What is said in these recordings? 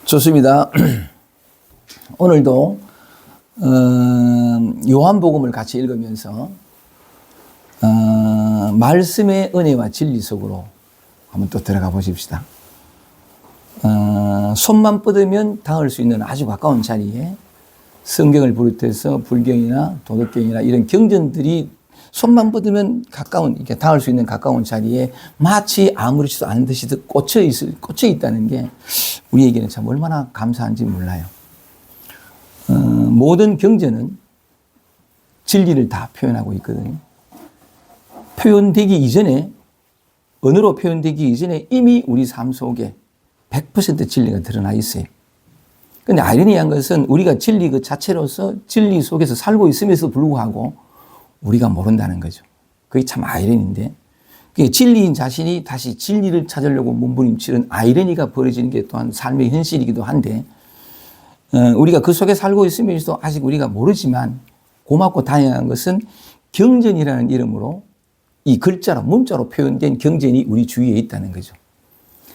좋습니다. 오늘도 요한복음을 같이 읽으면서 말씀의 은혜와 진리 속으로 한번 또 들어가 보십시다. 손만 뻗으면 닿을 수 있는 아주 가까운 자리에 성경을 비롯해서 불경이나 도덕경이나 이런 경전들이 손만 뻗으면 가까운, 이렇게 닿을 수 있는 가까운 자리에 마치 아무렇지도 않은 듯이 꽂혀 있다는 게 우리에게는 참 얼마나 감사한지 몰라요. 모든 경전은 진리를 다 표현하고 있거든요. 표현되기 이전에, 언어로 표현되기 이전에 이미 우리 삶 속에 100% 진리가 드러나 있어요. 근데 아이러니한 것은 우리가 진리 그 자체로서 진리 속에서 살고 있음에도 불구하고 우리가 모른다는 거죠. 그게 참 아이러니인데, 진리인 자신이 다시 진리를 찾으려고 몸부림치는 아이러니가 벌어지는 게 또한 삶의 현실이기도 한데, 우리가 그 속에 살고 있으면서도 아직 우리가 모르지만 고맙고 다행한 것은 경전이라는 이름으로 이 글자로, 문자로 표현된 경전이 우리 주위에 있다는 거죠.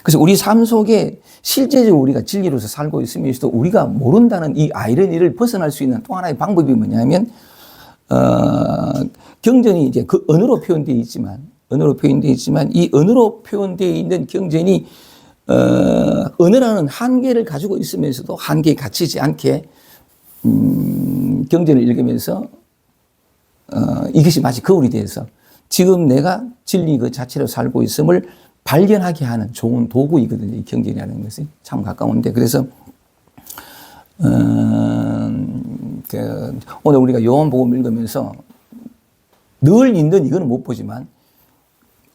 그래서 우리 삶 속에 실제적으로 우리가 진리로서 살고 있으면서도 우리가 모른다는 이 아이러니를 벗어날 수 있는 또 하나의 방법이 뭐냐면, 경전이 이제 그 언어로 표현되어 있지만, 이 언어로 표현되어 있는 경전이, 언어라는 한계를 가지고 있으면서도 한계에 갇히지 않게, 경전을 읽으면서, 이것이 마치 거울이 돼서 지금 내가 진리 그 자체로 살고 있음을 발견하게 하는 좋은 도구이거든요. 이 경전이라는 것이 참 가까운데, 그래서 오늘 우리가 요한복음 읽으면서 늘 있는 이거는 못 보지만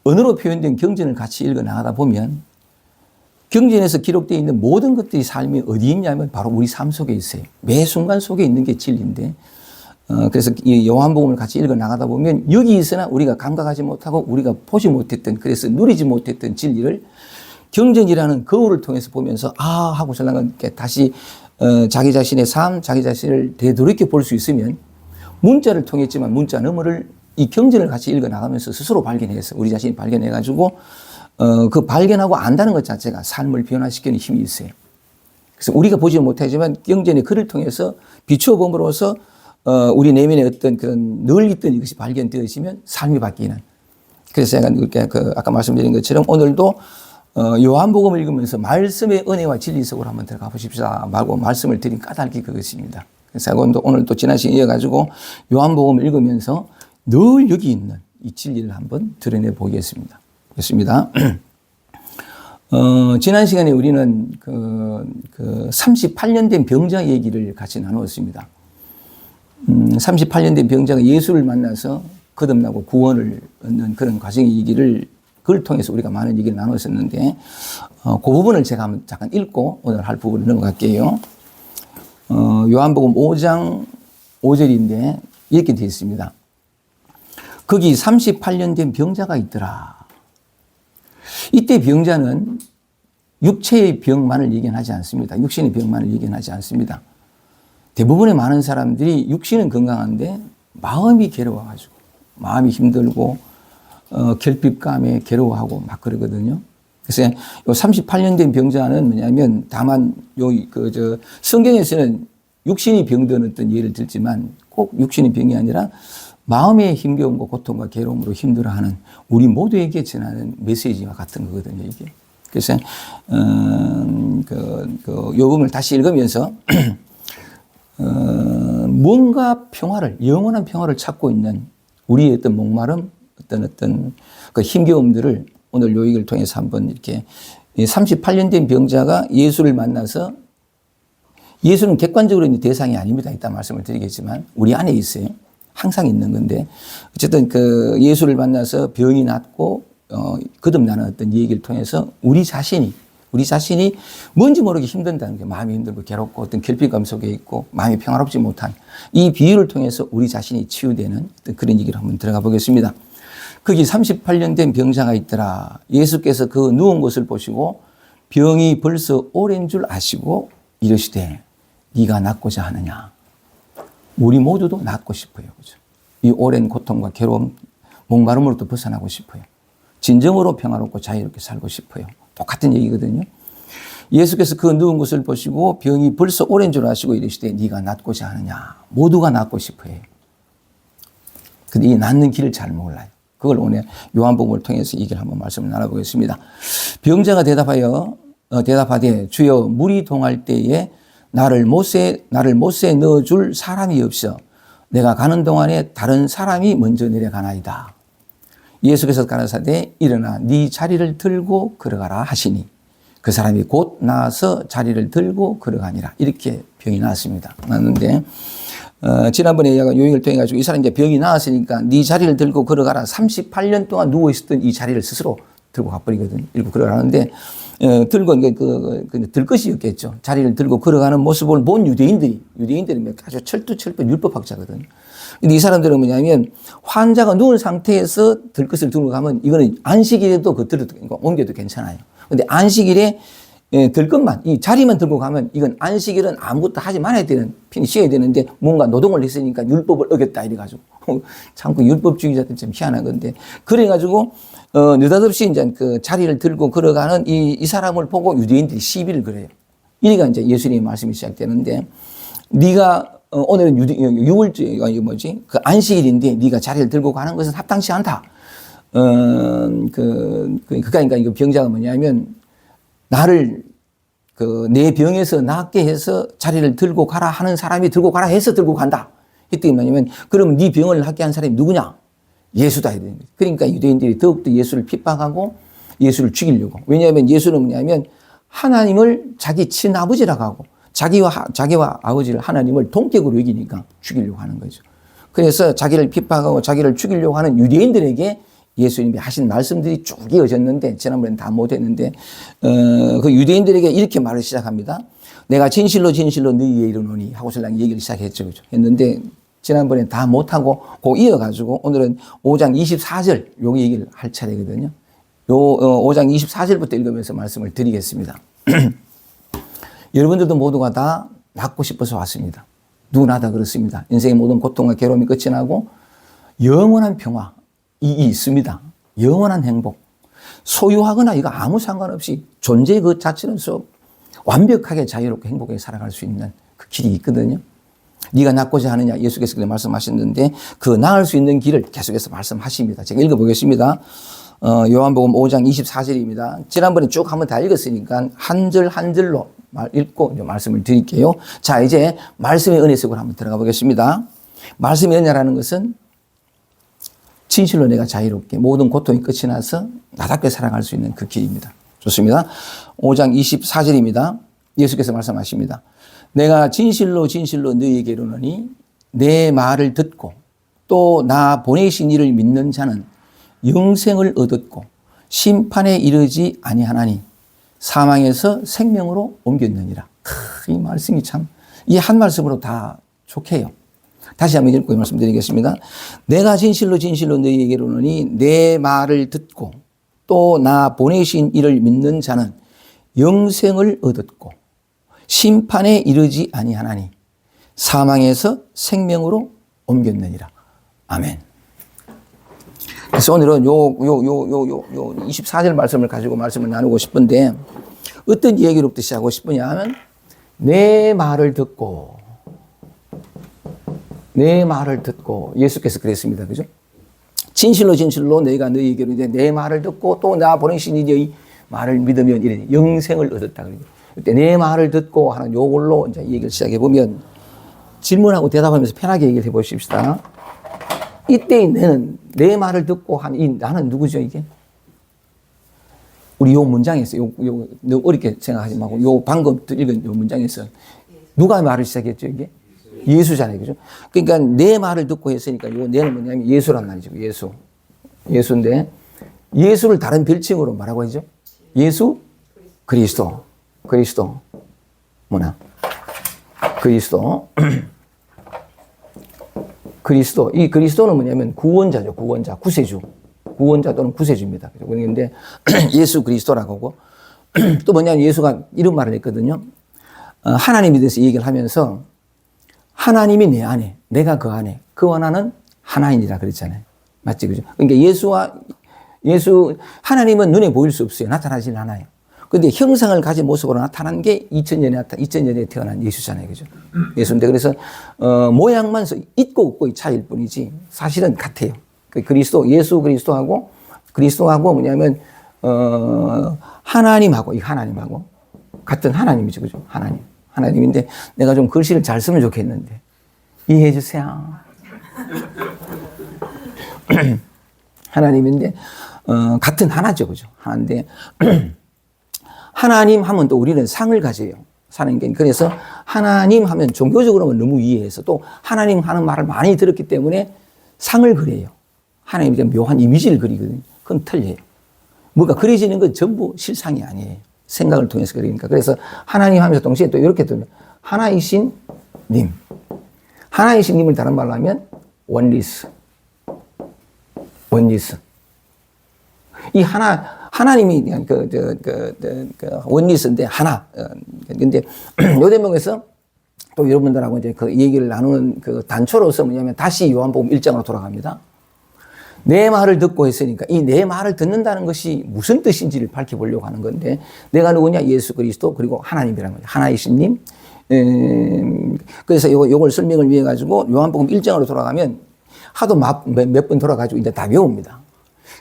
언어로 표현된 경전을 같이 읽어 나가다 보면 경전에서 기록되어 있는 모든 것들이 삶이 어디 있냐면 바로 우리 삶 속에 있어요. 매 순간 속에 있는 게 진리인데, 그래서 이 요한복음을 같이 읽어 나가다 보면 여기 있으나 우리가 감각하지 못하고 우리가 보지 못했던, 그래서 누리지 못했던 진리를 경전이라는 거울을 통해서 보면서 하고 이렇게 다시 자기 자신의 삶, 자기 자신을 되돌이켜 볼 수 있으면 문자를 통했지만 문자 너머를 이 경전을 같이 읽어 나가면서 스스로 발견해서 우리 자신이 발견해가지고 그 발견하고 안다는 것 자체가 삶을 변화시키는 힘이 있어요. 그래서 우리가 보지 못하지만 경전의 글을 통해서 비추어 봄으로써 우리 내면에 어떤 그런 늘 있던 이것이 발견되어지면 삶이 바뀌는. 그래서 제가 이렇게 아까 말씀드린 것처럼 오늘도 요한복음을 읽으면서 말씀의 은혜와 진리 속으로 한번 들어가 보십시다 말고 말씀을 드린 까닭이 그것입니다. 그래서 오늘 또 지난 시간에 이어가지고 요한복음을 읽으면서 늘 여기 있는 이 진리를 한번 드러내 보겠습니다. 그렇습니다. 지난 시간에 우리는 38년 된 병자 얘기를 같이 나누었습니다. 38년 된 병자가 예수를 만나서 거듭나고 구원을 얻는 그런 과정의 얘기를 그걸 통해서 우리가 많은 얘기를 나눴었는데, 그 부분을 제가 한번 잠깐 읽고 오늘 할 부분을 넘어갈게요. 요한복음 5장 5절인데 이렇게 되어 있습니다. 거기 38년 된 병자가 있더라. 이때 병자는 육체의 병만을 얘기하지 않습니다. 육신의 병만을 얘기하지 않습니다. 대부분의 많은 사람들이 육신은 건강한데 마음이 괴로워가지고, 마음이 힘들고 결핍감에 괴로워하고 막 그러거든요. 그래서 요 38년 된 병자는 뭐냐면, 다만 성경에서는 육신이 병든 어떤 예를 들지만 꼭 육신의 병이 아니라 마음의 힘겨움과 고통과 괴로움으로 힘들어하는 우리 모두에게 전하는 메시지와 같은 거거든요, 이게. 그래서 요 부분을 다시 읽으면서 뭔가 평화를, 영원한 평화를 찾고 있는 우리의 어떤 목마름, 어떤 그 힘겨움들을 오늘 요익을 통해서 한번 이렇게 38년 된 병자가 예수를 만나서, 예수는 객관적으로 대상이 아닙니다. 이따 말씀을 드리겠지만 우리 안에 있어요. 항상 있는 건데, 어쨌든 예수를 만나서 병이 낫고 거듭나는 어떤 얘기를 통해서 우리 자신이 뭔지 모르게 힘든다는 게, 마음이 힘들고 괴롭고 어떤 결핍감 속에 있고 마음이 평화롭지 못한 이 비유를 통해서 우리 자신이 치유되는 어떤 그런 얘기를 한번 들어가 보겠습니다. 거기 38년 된 병자가 있더라. 예수께서 그 누운 것을 보시고 병이 벌써 오랜 줄 아시고 이르시되 네가 낫고자 하느냐. 우리 모두도 낫고 싶어요. 그죠? 이 오랜 고통과 괴로움, 목마름으로부터 벗어나고 싶어요. 진정으로 평화롭고 자유롭게 살고 싶어요. 똑같은 얘기거든요. 예수께서 그 누운 것을 보시고 병이 벌써 오랜 줄 아시고 이르시되 네가 낫고자 하느냐. 모두가 낫고 싶어 해요. 근데 이 낫는 길을 잘 몰라요. 그걸 오늘 요한복음을 통해서 얘기를 한번 말씀을 나눠보겠습니다. 병자가 대답하되 주여 물이 동할 때에 나를 못에 넣어줄 사람이 없어 내가 가는 동안에 다른 사람이 먼저 내려가나이다. 예수께서 가라사대 일어나 네 자리를 들고 걸어가라 하시니 그 사람이 곧 나와서 자리를 들고 걸어가니라. 이렇게 병이 나았습니다. 나는데 지난번에 제가 요행을 통해 가지고 이 사람이 이제 병이 나았으니까 네 자리를 들고 걸어가라. 38년 동안 누워 있었던 이 자리를 스스로 들고 가버리거든요. 들고 걸어가는데 들고 들 것이었겠죠. 자리를 들고 걸어가는 모습을 본 유대인들이 아주 철두철도 율법학자거든요. 근데 이 사람들은 뭐냐면 환자가 누운 상태에서 들 것을 들고 가면 이거는 안식일에도 옮겨도 괜찮아요. 근데 안식일에 들 것만, 이 자리만 들고 가면 이건 안식일은 아무것도 하지 말아야 되는, 편히 쉬어야 되는데 뭔가 노동을 했으니까 율법을 어겼다 이래가지고. 참 그 율법주의자들 좀 희한한 건데. 그래가지고, 느닷없이 이제 그 자리를 들고 걸어가는 이 사람을 보고 유대인들이 시비를 걸어요. 이래가 이제 예수님의 말씀이 시작되는데, 네가 오늘은 유월주의가 그 안식일인데 네가 자리를 들고 가는 것은 합당치 않다. 그러니까 이거 병자가 뭐냐면 나를 내 병에서 낫게 해서 자리를 들고 가라 하는 사람이 들고 가라 해서 들고 간다. 이때 뭐냐면 그럼 네 병을 낫게 한 사람이 누구냐? 예수다. 그러니까 유대인들이 더욱더 예수를 핍박하고 예수를 죽이려고. 왜냐하면 예수는 뭐냐면 하나님을 자기 친아버지라고 하고 자기와 아버지를 하나님을 동격으로 여기니까 죽이려고 하는 거죠. 그래서 자기를 핍박하고 자기를 죽이려고 하는 유대인들에게 예수님이 하신 말씀들이 쭉 이어졌는데 지난번엔 다 못했는데 그 유대인들에게 이렇게 말을 시작합니다. 내가 진실로 너희에게 이르노니 하고 신랑이 얘기를 시작했죠. 그죠? 했는데 지난번엔 다 못하고 그 이어가지고 오늘은 5장 24절 요 얘기를 할 차례거든요. 요 5장 24절부터 읽으면서 말씀을 드리겠습니다. 여러분들도 모두가 다 낫고 싶어서 왔습니다. 누구나 다 그렇습니다. 인생의 모든 고통과 괴로움이 끝이 나고 영원한 평화 이 있습니다. 영원한 행복. 소유하거나 이거 아무 상관없이 존재 그 자체는 완벽하게 자유롭고 행복하게 살아갈 수 있는 그 길이 있거든요. 네가 낫고자 하느냐 예수께서 그렇게 말씀하셨는데 그 나을 수 있는 길을 계속해서 말씀하십니다. 제가 읽어보겠습니다. 요한복음 5장 24절입니다. 지난번에 쭉 한번 다 읽었으니까 한 절 한 절로 읽고 말씀을 드릴게요. 자, 이제 말씀의 은혜 속으로 한번 들어가 보겠습니다. 말씀의 은혜라는 것은 진실로 내가 자유롭게 모든 고통이 끝이 나서 나답게 살아갈 수 있는 그 길입니다. 좋습니다. 5장 24절입니다. 예수께서 말씀하십니다. 내가 진실로 너희에게 이르노니 내 말을 듣고 또 나 보내신 이를 믿는 자는 영생을 얻었고 심판에 이르지 아니하나니 사망에서 생명으로 옮겼느니라. 이 말씀이 참 이 한 말씀으로 다 좋게요. 다시 한번 읽고 말씀드리겠습니다. 내가 진실로 너희에게 이르노니 내 말을 듣고 또 나 보내신 이를 믿는 자는 영생을 얻었고 심판에 이르지 아니하나니 사망에서 생명으로 옮겼느니라. 아멘. 그래서 오늘은 요 24절 말씀을 가지고 말씀을 나누고 싶은데 어떤 얘기로부터 시작하고 싶으냐 하면 내 말을 듣고 예수께서 그랬습니다. 그죠? 진실로 너희가 너희에게 이르되 내 말을 듣고 또 나 보내신 이의 말을 믿으면 이래 영생을 얻었다. 그때 내 말을 듣고 하는 요걸로 이제 얘기를 시작해 보면 질문하고 대답하면서 편하게 얘기를 해 보십시다. 이때 내 말을 듣고 한 이 나는 누구죠, 이게? 우리 요 문장에서 너무 어렵게 생각하지 말고 요 방금 읽은 요 문장에서 누가 말을 시작했죠, 이게? 예수잖아요. 그죠? 그러니까 내 말을 듣고 했으니까 요 내는 뭐냐면 예수란 말이죠. 예수인데 예수를 다른 별칭으로 뭐라고 하죠? 예수 그리스도. 뭐나? 그리스도. 이 그리스도는 뭐냐면 구원자죠. 구세주 또는 구세주입니다. 그런데 예수 그리스도라고 하고 또 뭐냐면 예수가 이런 말을 했거든요. 하나님에 대해서 얘기를 하면서 하나님이 내 안에, 내가 그 안에, 그 하나는 하나이니라 그랬잖아요. 맞지, 그죠? 그러니까 하나님은 눈에 보일 수 없어요. 나타나질 않아요. 근데 형상을 가진 모습으로 나타난 게 2000년에 태어난 예수잖아요. 그죠? 예수인데, 그래서, 모양만 있고 없고의 차이일 뿐이지, 사실은 같아요. 예수 그리스도하고 뭐냐면, 하나님하고 같은 하나님이죠. 그죠? 하나님인데, 내가 좀 글씨를 잘 쓰면 좋겠는데, 이해해 주세요. 하나님인데, 같은 하나죠. 그죠? 하나인데, 하나님 하면 또 우리는 상을 가져요. 사는 게. 그래서 하나님 하면 종교적으로는 너무 이해해서 또 하나님 하는 말을 많이 들었기 때문에 상을 그려요. 하나님에 대한 묘한 이미지를 그리거든요. 그건 틀려요. 뭔가 그려지는 건 전부 실상이 아니에요. 생각을 통해서 그리니까. 그래서 하나님 하면서 동시에 또 이렇게 들면 하나이신 님. 하나이신 님을 다른 말로 하면 원리스. 이 하나님이 원리스인데 하나. 근데 요 대목에서 또 여러분들하고 이제 그 얘기를 나누는 그 단초로서 뭐냐면 다시 요한복음 1장으로 돌아갑니다. 내 말을 듣고 했으니까 이 내 말을 듣는다는 것이 무슨 뜻인지를 밝혀보려고 하는 건데 내가 누구냐? 예수 그리스도 그리고 하나님이라는 거죠. 하나이신 님. 그래서 요걸 설명을 위해 가지고 요한복음 1장으로 돌아가면 하도 몇 번 돌아가지고 이제 다 외웁니다.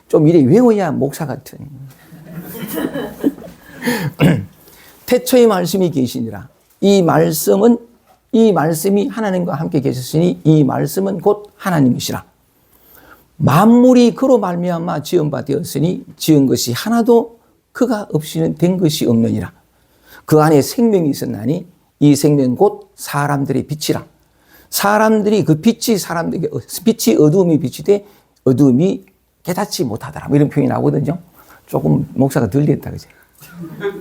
좀 이래 외워야 목사 같은. 태초의 말씀이 계시니라. 이 말씀이 하나님과 함께 계셨으니 이 말씀은 곧 하나님이시라. 만물이 그로 말미암아 지은 바 되었으니 지은 것이 하나도 그가 없이는 된 것이 없느니라. 그 안에 생명이 있었나니 이 생명 곧 사람들의 빛이라. 사람들이 그 빛이 어두움이 비치되 어두움이 깨닫지 못하더라. 뭐 이런 표현이 나오거든요. 조금 목사가 덜 됐다, 그지?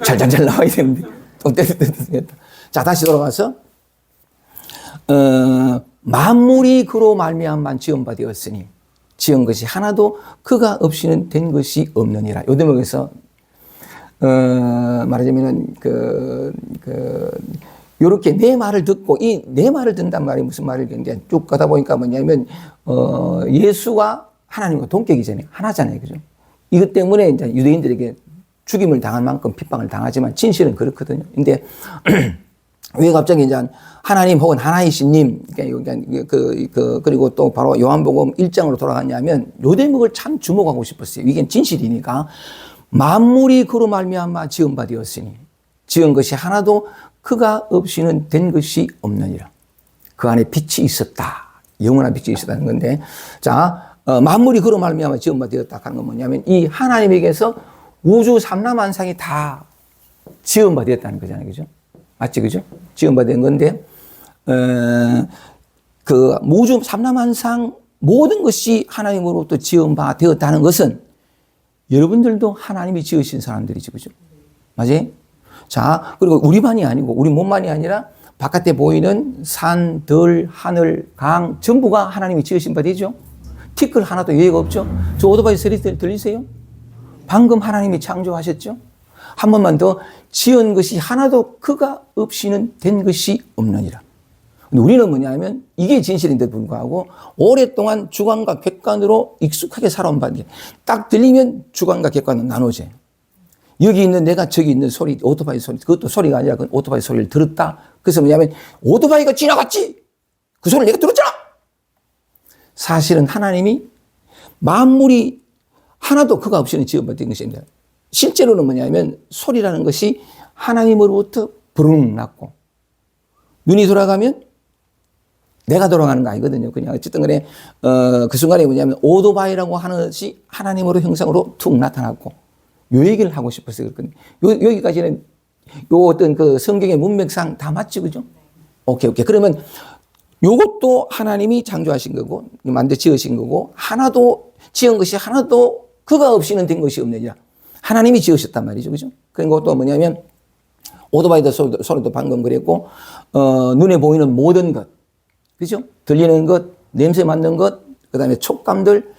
잘 나와야 되는데. 좀 됐다. 자, 다시 돌아가서, 만물이 그로 말미암아 지은 바 되었으니, 지은 것이 하나도 그가 없이는 된 것이 없느니라. 요 대목에서, 말하자면은, 요렇게 내 말을 듣고, 이 내 말을 듣는단 말이 무슨 말이겠는데, 쭉 가다 보니까 뭐냐면, 예수가 하나님과 동격이잖아요. 하나잖아요. 그죠? 이것 때문에 이제 유대인들에게 죽임을 당할 만큼 핍박을 당하지만 진실은 그렇거든요. 근데 왜 갑자기 이제 하나님 혹은 하나이신 님, 그리고 또 바로 요한복음 1장으로 돌아갔냐면 요 대목을 참 주목하고 싶었어요. 이게 진실이니까. 만물이 그로 말미암아 지은 바 되었으니 지은 것이 하나도 그가 없이는 된 것이 없느니라. 그 안에 빛이 있었다. 영원한 빛이 있었다는 건데, 자, 만물이 그로 말미암아 지은 바 되었다 하는 건 뭐냐면 이 하나님에게서 우주 삼라만상이 다 지은 바 되었다는 거잖아요. 그죠? 맞지? 그죠? 지은 바 된 건데, 그 우주 삼라만상 모든 것이 하나님으로부터 지은 바 되었다는 것은 여러분들도 하나님이 지으신 사람들이죠. 그죠? 맞아요? 자, 그리고 우리만이 아니고 우리 몸만이 아니라 바깥에 보이는 산, 들, 하늘, 강 전부가 하나님이 지으신 바 되죠. 티끌 하나도 예외가 없죠. 저 오토바이 소리 들리세요? 방금 하나님이 창조하셨죠. 한 번만 더, 지은 것이 하나도 그가 없이는 된 것이 없느니라. 근데 우리는 뭐냐면 이게 진실인데도 불구하고 오랫동안 주관과 객관으로 익숙하게 살아온 바인데 딱 들리면 주관과 객관은 나눠져요. 여기 있는 내가 저기 있는 소리, 오토바이 소리, 그것도 소리가 아니라 그 오토바이 소리를 들었다. 그래서 뭐냐면 오토바이가 지나갔지. 그 소리를 내가 들었잖아. 사실은 하나님이 만물이 하나도 그가 없이는 지어버린 것입니다. 실제로는 뭐냐면 소리라는 것이 하나님으로부터 부릉 났고 눈이 돌아가면 내가 돌아가는 거 아니거든요. 그냥 어쨌든 간에 그 순간에 뭐냐면 오토바이라고 하는 것이 하나님으로 형상으로 툭 나타났고 요 얘기를 하고 싶었어요. 여기까지는 요 어떤 그 성경의 문맥상 다 맞지, 그죠? 오케이. 그러면 요것도 하나님이 창조하신 거고, 만들어 지으신 거고, 하나도, 지은 것이 하나도 그가 없이는 된 것이 없느니라. 하나님이 지으셨단 말이죠. 그죠? 그리고 또 뭐냐면, 오토바이도 소리도 방금 그랬고, 눈에 보이는 모든 것, 그죠? 들리는 것, 냄새 맡는 것, 그 다음에 촉감들,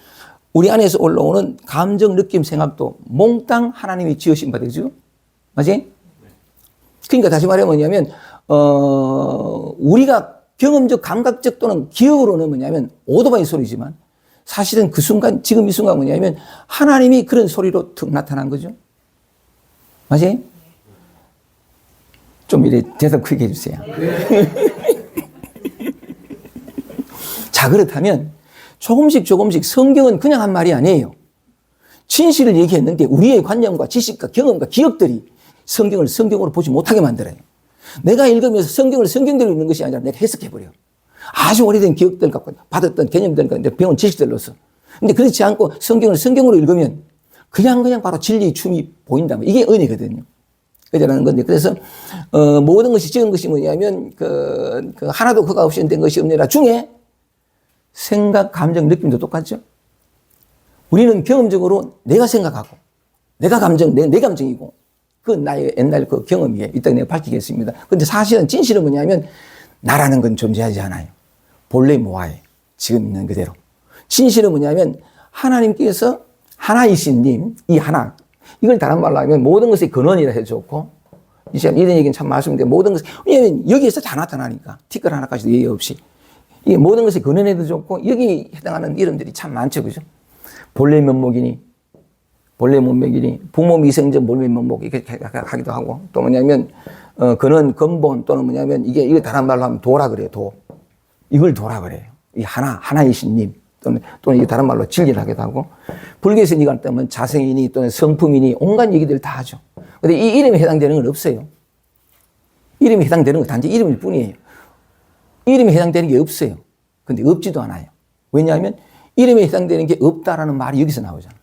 우리 안에서 올라오는 감정, 느낌, 생각도 몽땅 하나님이 지으신 바 되죠? 맞지? 그러니까 다시 말하면 뭐냐면, 우리가 경험적, 감각적 또는 기억으로는 뭐냐면 오토바이 소리지만 사실은 그 순간, 지금 이 순간 뭐냐면 하나님이 그런 소리로 툭 나타난 거죠. 맞아요? 좀 이래 대답 크게 해주세요. 자, 그렇다면 조금씩 성경은 그냥 한 말이 아니에요. 진실을 얘기했는데 우리의 관념과 지식과 경험과 기억들이 성경을 성경으로 보지 못하게 만들어요. 내가 읽으면서 성경을 성경대로 읽는 것이 아니라 내가 해석해버려요. 아주 오래된 기억들 갖고 받았던 개념들 갖고 배운 지식들로서. 근데 그렇지 않고 성경을 성경으로 읽으면 그냥 바로 진리의 춤이 보인다면 이게 은혜거든요. 그러는 건데, 그래서 모든 것이 지은 것이 뭐냐면 하나도 그가 없이 된 것이 없느니라 중에 생각, 감정, 느낌도 똑같죠. 우리는 경험적으로 내가 생각하고 내가 감정, 내 감정이고 그건 나의 옛날 그 경험이에요. 이따 내가 밝히겠습니다. 근데 사실은 진실은 뭐냐면 나라는 건 존재하지 않아요. 본래 모아에 지금 있는 그대로. 진실은 뭐냐면 하나님께서 하나이신 님, 이 하나, 이걸 다른 말로 하면 모든 것의 근원이라 해도 좋고, 이제 이런 얘기는 참 말씀인데 모든 것, 왜냐면 여기에서 다 나타나니까, 티끌 하나까지도 예의 없이. 이 모든 것의 근원에도 좋고, 여기 해당하는 이름들이 참 많죠, 그죠? 본래 면목이니, 본래 문맥이니, 부모 미생전 본래 면목, 이렇게 하기도 하고, 또 뭐냐면, 근원, 근본, 또는 뭐냐면, 이거 다른 말로 하면 도라 그래요, 도. 이걸 도라 그래요. 이 하나이신 님. 또는 다른 말로 진리라기도 하고, 불교에서 이걸 따면 자성이니 또는 성품이니 온갖 얘기들 다 하죠. 근데 이 이름에 해당되는 건 없어요. 이름에 해당되는 건 단지 이름일 뿐이에요. 이름에 해당되는 게 없어요. 근데 없지도 않아요. 왜냐하면 이름에 해당되는 게 없다라는 말이 여기서 나오잖아.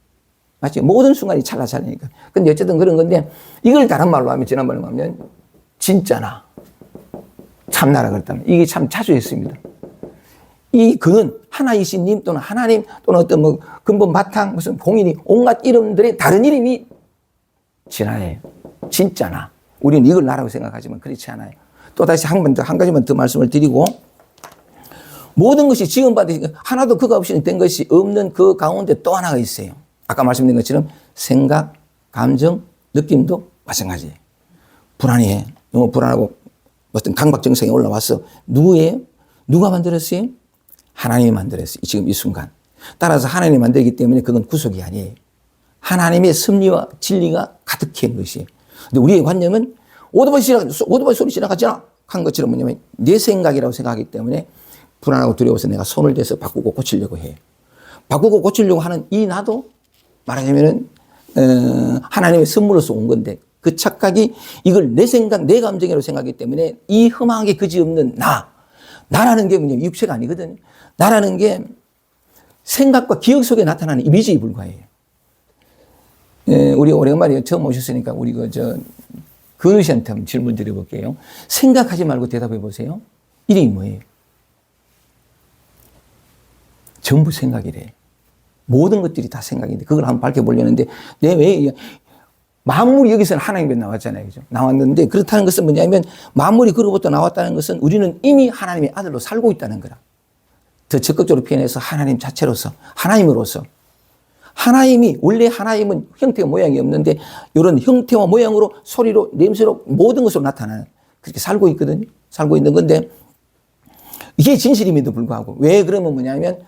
맞지? 모든 순간이 찰나찰나니까. 근데 어쨌든 그런 건데, 이걸 다른 말로 하면, 지난번에 하면, 진짜나, 참나라 그랬다면, 이게 참 자주 했습니다. 이 근원, 하나이신 님 또는 하나님 또는 어떤 뭐 근본 바탕 무슨 공인이 온갖 이름들의 다른 이름이 진화예요. 진짜나. 우리는 이걸 나라고 생각하지만 그렇지 않아요. 또 다시 한 가지만 더 말씀을 드리고, 모든 것이 지원받으신 하나도 그가 없이는 된 것이 없는 그 가운데 또 하나가 있어요. 아까 말씀드린 것처럼 생각, 감정, 느낌도 마찬가지예요. 불안해. 너무 불안하고 어떤 강박증상이 올라왔어. 누구예요? 누가 만들었어요? 하나님이 만들었어요. 지금 이 순간. 따라서 하나님이 만들기 때문에 그건 구속이 아니에요. 하나님의 섭리와 진리가 가득해 있는 것이에요. 근데 우리의 관념은 오토바이 소리 지나갔잖아 한 것처럼 뭐냐면 내 생각이라고 생각하기 때문에 불안하고 두려워서 내가 손을 대서 바꾸고 고치려고 해요. 바꾸고 고치려고 하는 이 나도 말하자면은 하나님의 선물로서 온 건데, 그 착각이 이걸 내 생각, 내 감정이라고 생각하기 때문에 이 흠하게 그지없는 나라는 게 뭐냐면 육체가 아니거든요. 나라는 게 생각과 기억 속에 나타나는 이미지에 불과해요. 우리 오랜만에 처음 오셨으니까 우리 근우 씨한테 한번 질문 드려볼게요. 생각하지 말고 대답해 보세요. 이름이 뭐예요? 전부 생각이래. 모든 것들이 다 생각인데 그걸 한번 밝혀보려는데 왜 만물이 여기서는 하나님께 나왔잖아요. 그죠? 나왔는데 그렇다는 것은 뭐냐면 만물이 그로부터 나왔다는 것은 우리는 이미 하나님의 아들로 살고 있다는 거라. 더 적극적으로 표현해서 하나님 자체로서, 하나님으로서. 하나님이, 원래 하나님은 형태와 모양이 없는데 이런 형태와 모양으로 소리로, 냄새로 모든 것으로 나타나는, 그렇게 살고 있거든요. 살고 있는 건데 이게 진실임에도 불구하고 왜 그러면 뭐냐면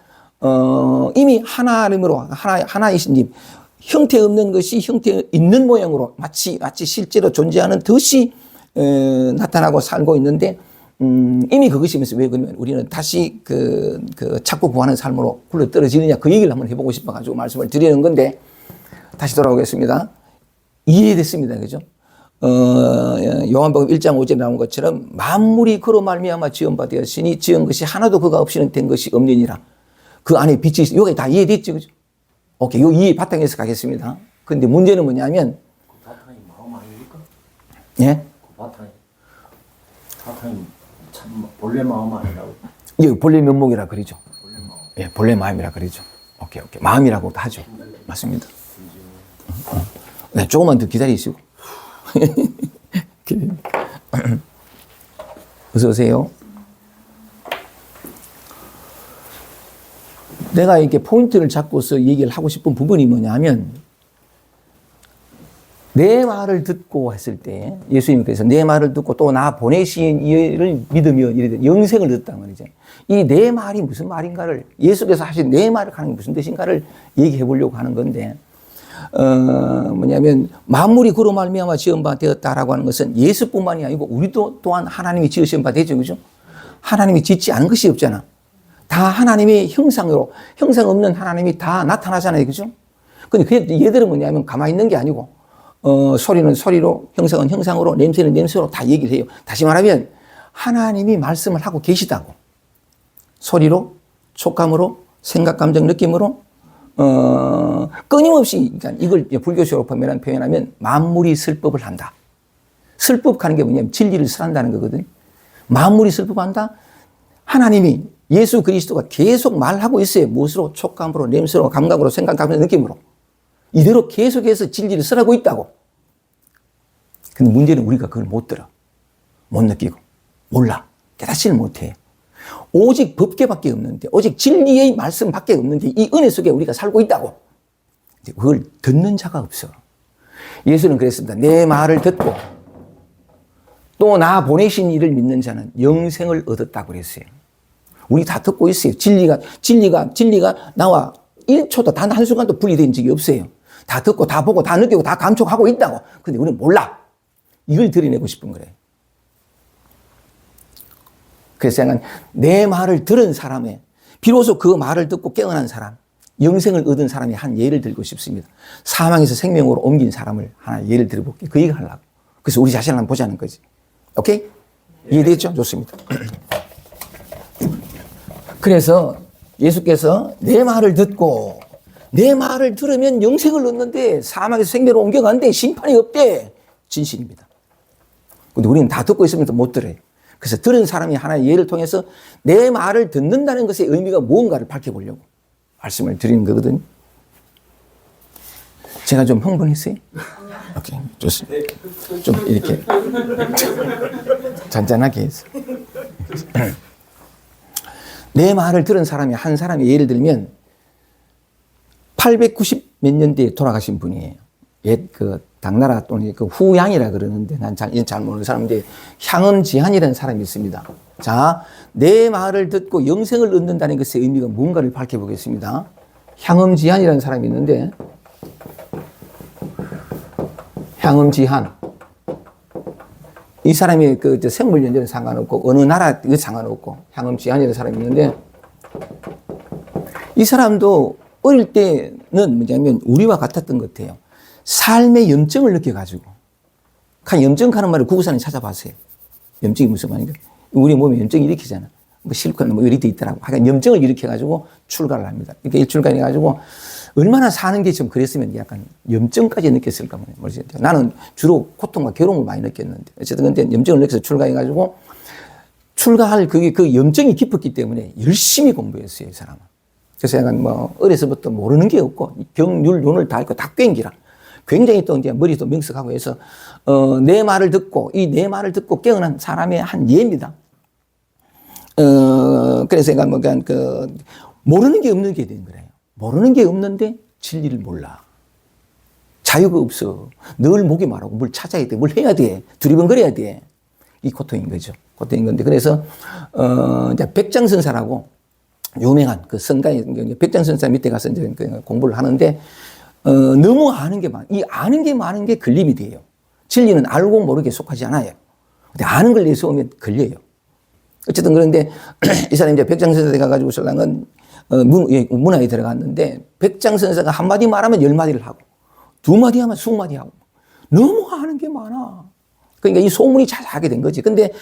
이미 하나님으로, 하나이신 님, 형태 없는 것이 형태 있는 모양으로 마치 실제로 존재하는 듯이 나타나고 살고 있는데 이미 그것이면서 왜 그러면 우리는 다시 찾고 구하는 삶으로 굴러 떨어지느냐, 그 얘기를 한번 해보고 싶어가지고 말씀을 드리는 건데, 다시 돌아오겠습니다. 이해됐습니다. 그죠? 요한복음 1장 5절에 나온 것처럼 만물이 그로 말미암아 지은 바 되었으니 지은 것이 하나도 그가 없이는 된 것이 없느니라. 그 안에 빛이 있어. 여기 다 이해됐죠. 그죠? 오케이. 요 이해 바탕에서 가겠습니다. 근데 문제는 뭐냐면, 그 바탕이 마음 아닙니까? 예? 그 바탕이 참 본래 마음 아니라고. 예, 본래 면목이라 그러죠. 본래 마음. 예, 본래 마음이라 그러죠. 오케이. 마음이라고도 하죠. 맞습니다. 네, 조금만 더 기다리시고. 어서 오세요. 내가 이렇게 포인트를 잡고서 얘기를 하고 싶은 부분이 뭐냐면, 내 말을 듣고 했을 때, 예수님께서 내 말을 듣고 또 나 보내신 이를 믿으며 이래 영생을 얻었단 말이죠. 이 내 말이 무슨 말인가를, 예수께서 하신 내 말을 하는 게 무슨 뜻인가를 얘기해 보려고 하는 건데, 뭐냐면 만물이 그로 말미암아 지은 바 되었다라고 하는 것은 예수뿐만이 아니고 우리도 또한 하나님이 지으신 바 되죠. 그죠? 하나님이 짓지 않은 것이 없잖아. 다 하나님의 형상으로, 형상 없는 하나님이 다 나타나잖아요. 그죠? 근데 얘들은 뭐냐면 가만히 있는 게 아니고, 소리는 소리로, 형상은 형상으로, 냄새는 냄새로 다 얘기를 해요. 다시 말하면 하나님이 말씀을 하고 계시다고. 소리로, 촉감으로, 생각, 감정, 느낌으로, 끊임없이, 그러니까 이걸 불교식으로 표현하면 만물이 설법을 한다. 설법하는 게 뭐냐면 진리를 설한다는 거거든. 만물이 설법한다. 하나님이 예수 그리스도가 계속 말하고 있어요. 무엇으로? 촉감으로, 냄새로, 감각으로, 생각, 감정, 느낌으로. 이대로 계속해서 진리를 설하고 있다고. 근데 문제는 우리가 그걸 못 들어. 못 느끼고. 몰라. 깨닫지를 못해. 오직 법계밖에 없는데, 오직 진리의 말씀밖에 없는데, 이 은혜 속에 우리가 살고 있다고. 그걸 듣는 자가 없어. 예수는 그랬습니다. 내 말을 듣고, 또 나 보내신 이를 믿는 자는 영생을 얻었다고 그랬어요. 우리 다 듣고 있어요. 진리가 나와 1초도 단 한순간도 분리된 적이 없어요. 다 듣고, 다 보고, 다 느끼고, 다 감촉하고 있다고. 근데 우리는 몰라. 이걸 드러내고 싶은 거래. 그래서 내 말을 들은 사람의, 비로소 그 말을 듣고 깨어난 사람, 영생을 얻은 사람이 한 예를 들고 싶습니다. 사망에서 생명으로 옮긴 사람을 하나 예를 들어볼게요. 그 얘기 하려고. 그래서 우리 자신을 한번 보자는 거지. 오케이? 이해됐죠? 좋습니다. 그래서 예수께서 내 말을 듣고, 내 말을 들으면 영생을 얻는데 사망에서 생명으로 옮겨가는데 심판이 없대. 진실입니다. 근데 우리는 다 듣고 있으면서 못 들어요. 그래서 들은 사람이 하나의 예를 통해서 내 말을 듣는다는 것의 의미가 무언가를 밝혀보려고 말씀을 드리는 거거든요. 제가 좀 흥분했어요? 오케이, 좋습니다. 좀 이렇게 잔잔하게 해서. 내 말을 들은 사람이 한 사람의 예를 들면 890 몇 년대에 돌아가신 분이에요. 옛 당나라 또는 후양이라 그러는데 난 잘 모르는 사람인데 향음지한이라는 사람이 있습니다. 자, 내 말을 듣고 영생을 얻는다는 것의 의미가 뭔가를 밝혀보겠습니다. 향음지한이라는 사람이 있는데 향음지한 이 사람이 생물 연대는 상관없고 어느 나라 상관없고 향음지한이라는 사람이 있는데 이 사람도 어릴 때는 뭐냐면 우리와 같았던 것 같아요. 삶의 염증을 느껴가지고. 염증 하는 말을 구구산에 찾아봤어요. 염증이 무슨 말인가? 우리 몸에 염증이 일으키잖아. 뭐 실컷 뭐 이리 돼 있더라고. 하여간 염증을 일으켜가지고 출가를 합니다. 이렇게 일출가해가지고 얼마나 사는 게 좀 그랬으면 약간 염증까지 느꼈을까 모르겠어요. 나는 주로 고통과 괴로움을 많이 느꼈는데. 어쨌든 근데 염증을 느껴서 출가해가지고 출가할 그 염증이 깊었기 때문에 열심히 공부했어요, 이 사람은. 그래서 약간 어려서부터 모르는 게 없고 경률, 논을 다 있고 다 꽹기라. 굉장히 또 이제 머리도 명석하고 해서, 내 말을 듣고, 이 내 말을 듣고 깨어난 사람의 한 예입니다. 그래서 제가 모르는 게 없는 게 된 거예요. 모르는 게 없는데 진리를 몰라. 자유가 없어. 늘 목이 마르고 뭘 찾아야 돼. 뭘 해야 돼. 두리번거려야 돼. 이 고통인 거죠. 고통인 건데. 그래서, 이제 백장선사라고 유명한 선가에, 백장선사 밑에 가서 이제 공부를 하는데, 너무 아는 게 이 아는 게 많은 게 걸림이 돼요. 진리는 알고 모르게 속하지 않아요. 근데 아는 걸 내세우면 걸려요. 어쨌든 그런데 이 사람이 이제 백장선사에 가가지고 설랑은 문화에 들어갔는데 백장선사가 한마디 말하면 10마디를 하고 2마디 하면 20마디 하고 너무 아는 게 많아. 그러니까 이 소문이 자자하게 된 거지. 근데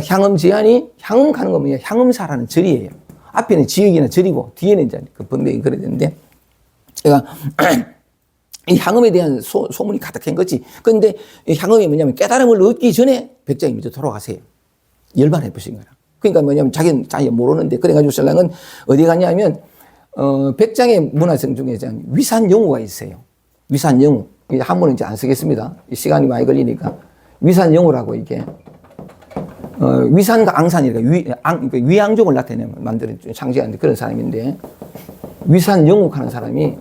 향음지한이 향음 가는 거 뭐냐? 향음사라는 절이에요. 앞에는 지역이나 절이고 뒤에는 이제 번명이 그래야 되는데 그러니까 이 향음에 대한 소문이 가득한 거지. 그런데 이 향음이 뭐냐면 깨달음을 얻기 전에 백장이 먼저 돌아가세요. 열반해 보신 거라. 그러니까 뭐냐면 자기는 모르는데 그래가지고 신랑은 어디 갔냐면 백장의 문화성 중에 위산영우가 있어요. 위산영우. 한문은 이제 안 쓰겠습니다. 시간이 많이 걸리니까. 위산영우라고 이게 위산과 앙산이니까 위양종을 나타내는 만드는 창제하는 그런 사람인데 위산영우 하는 사람이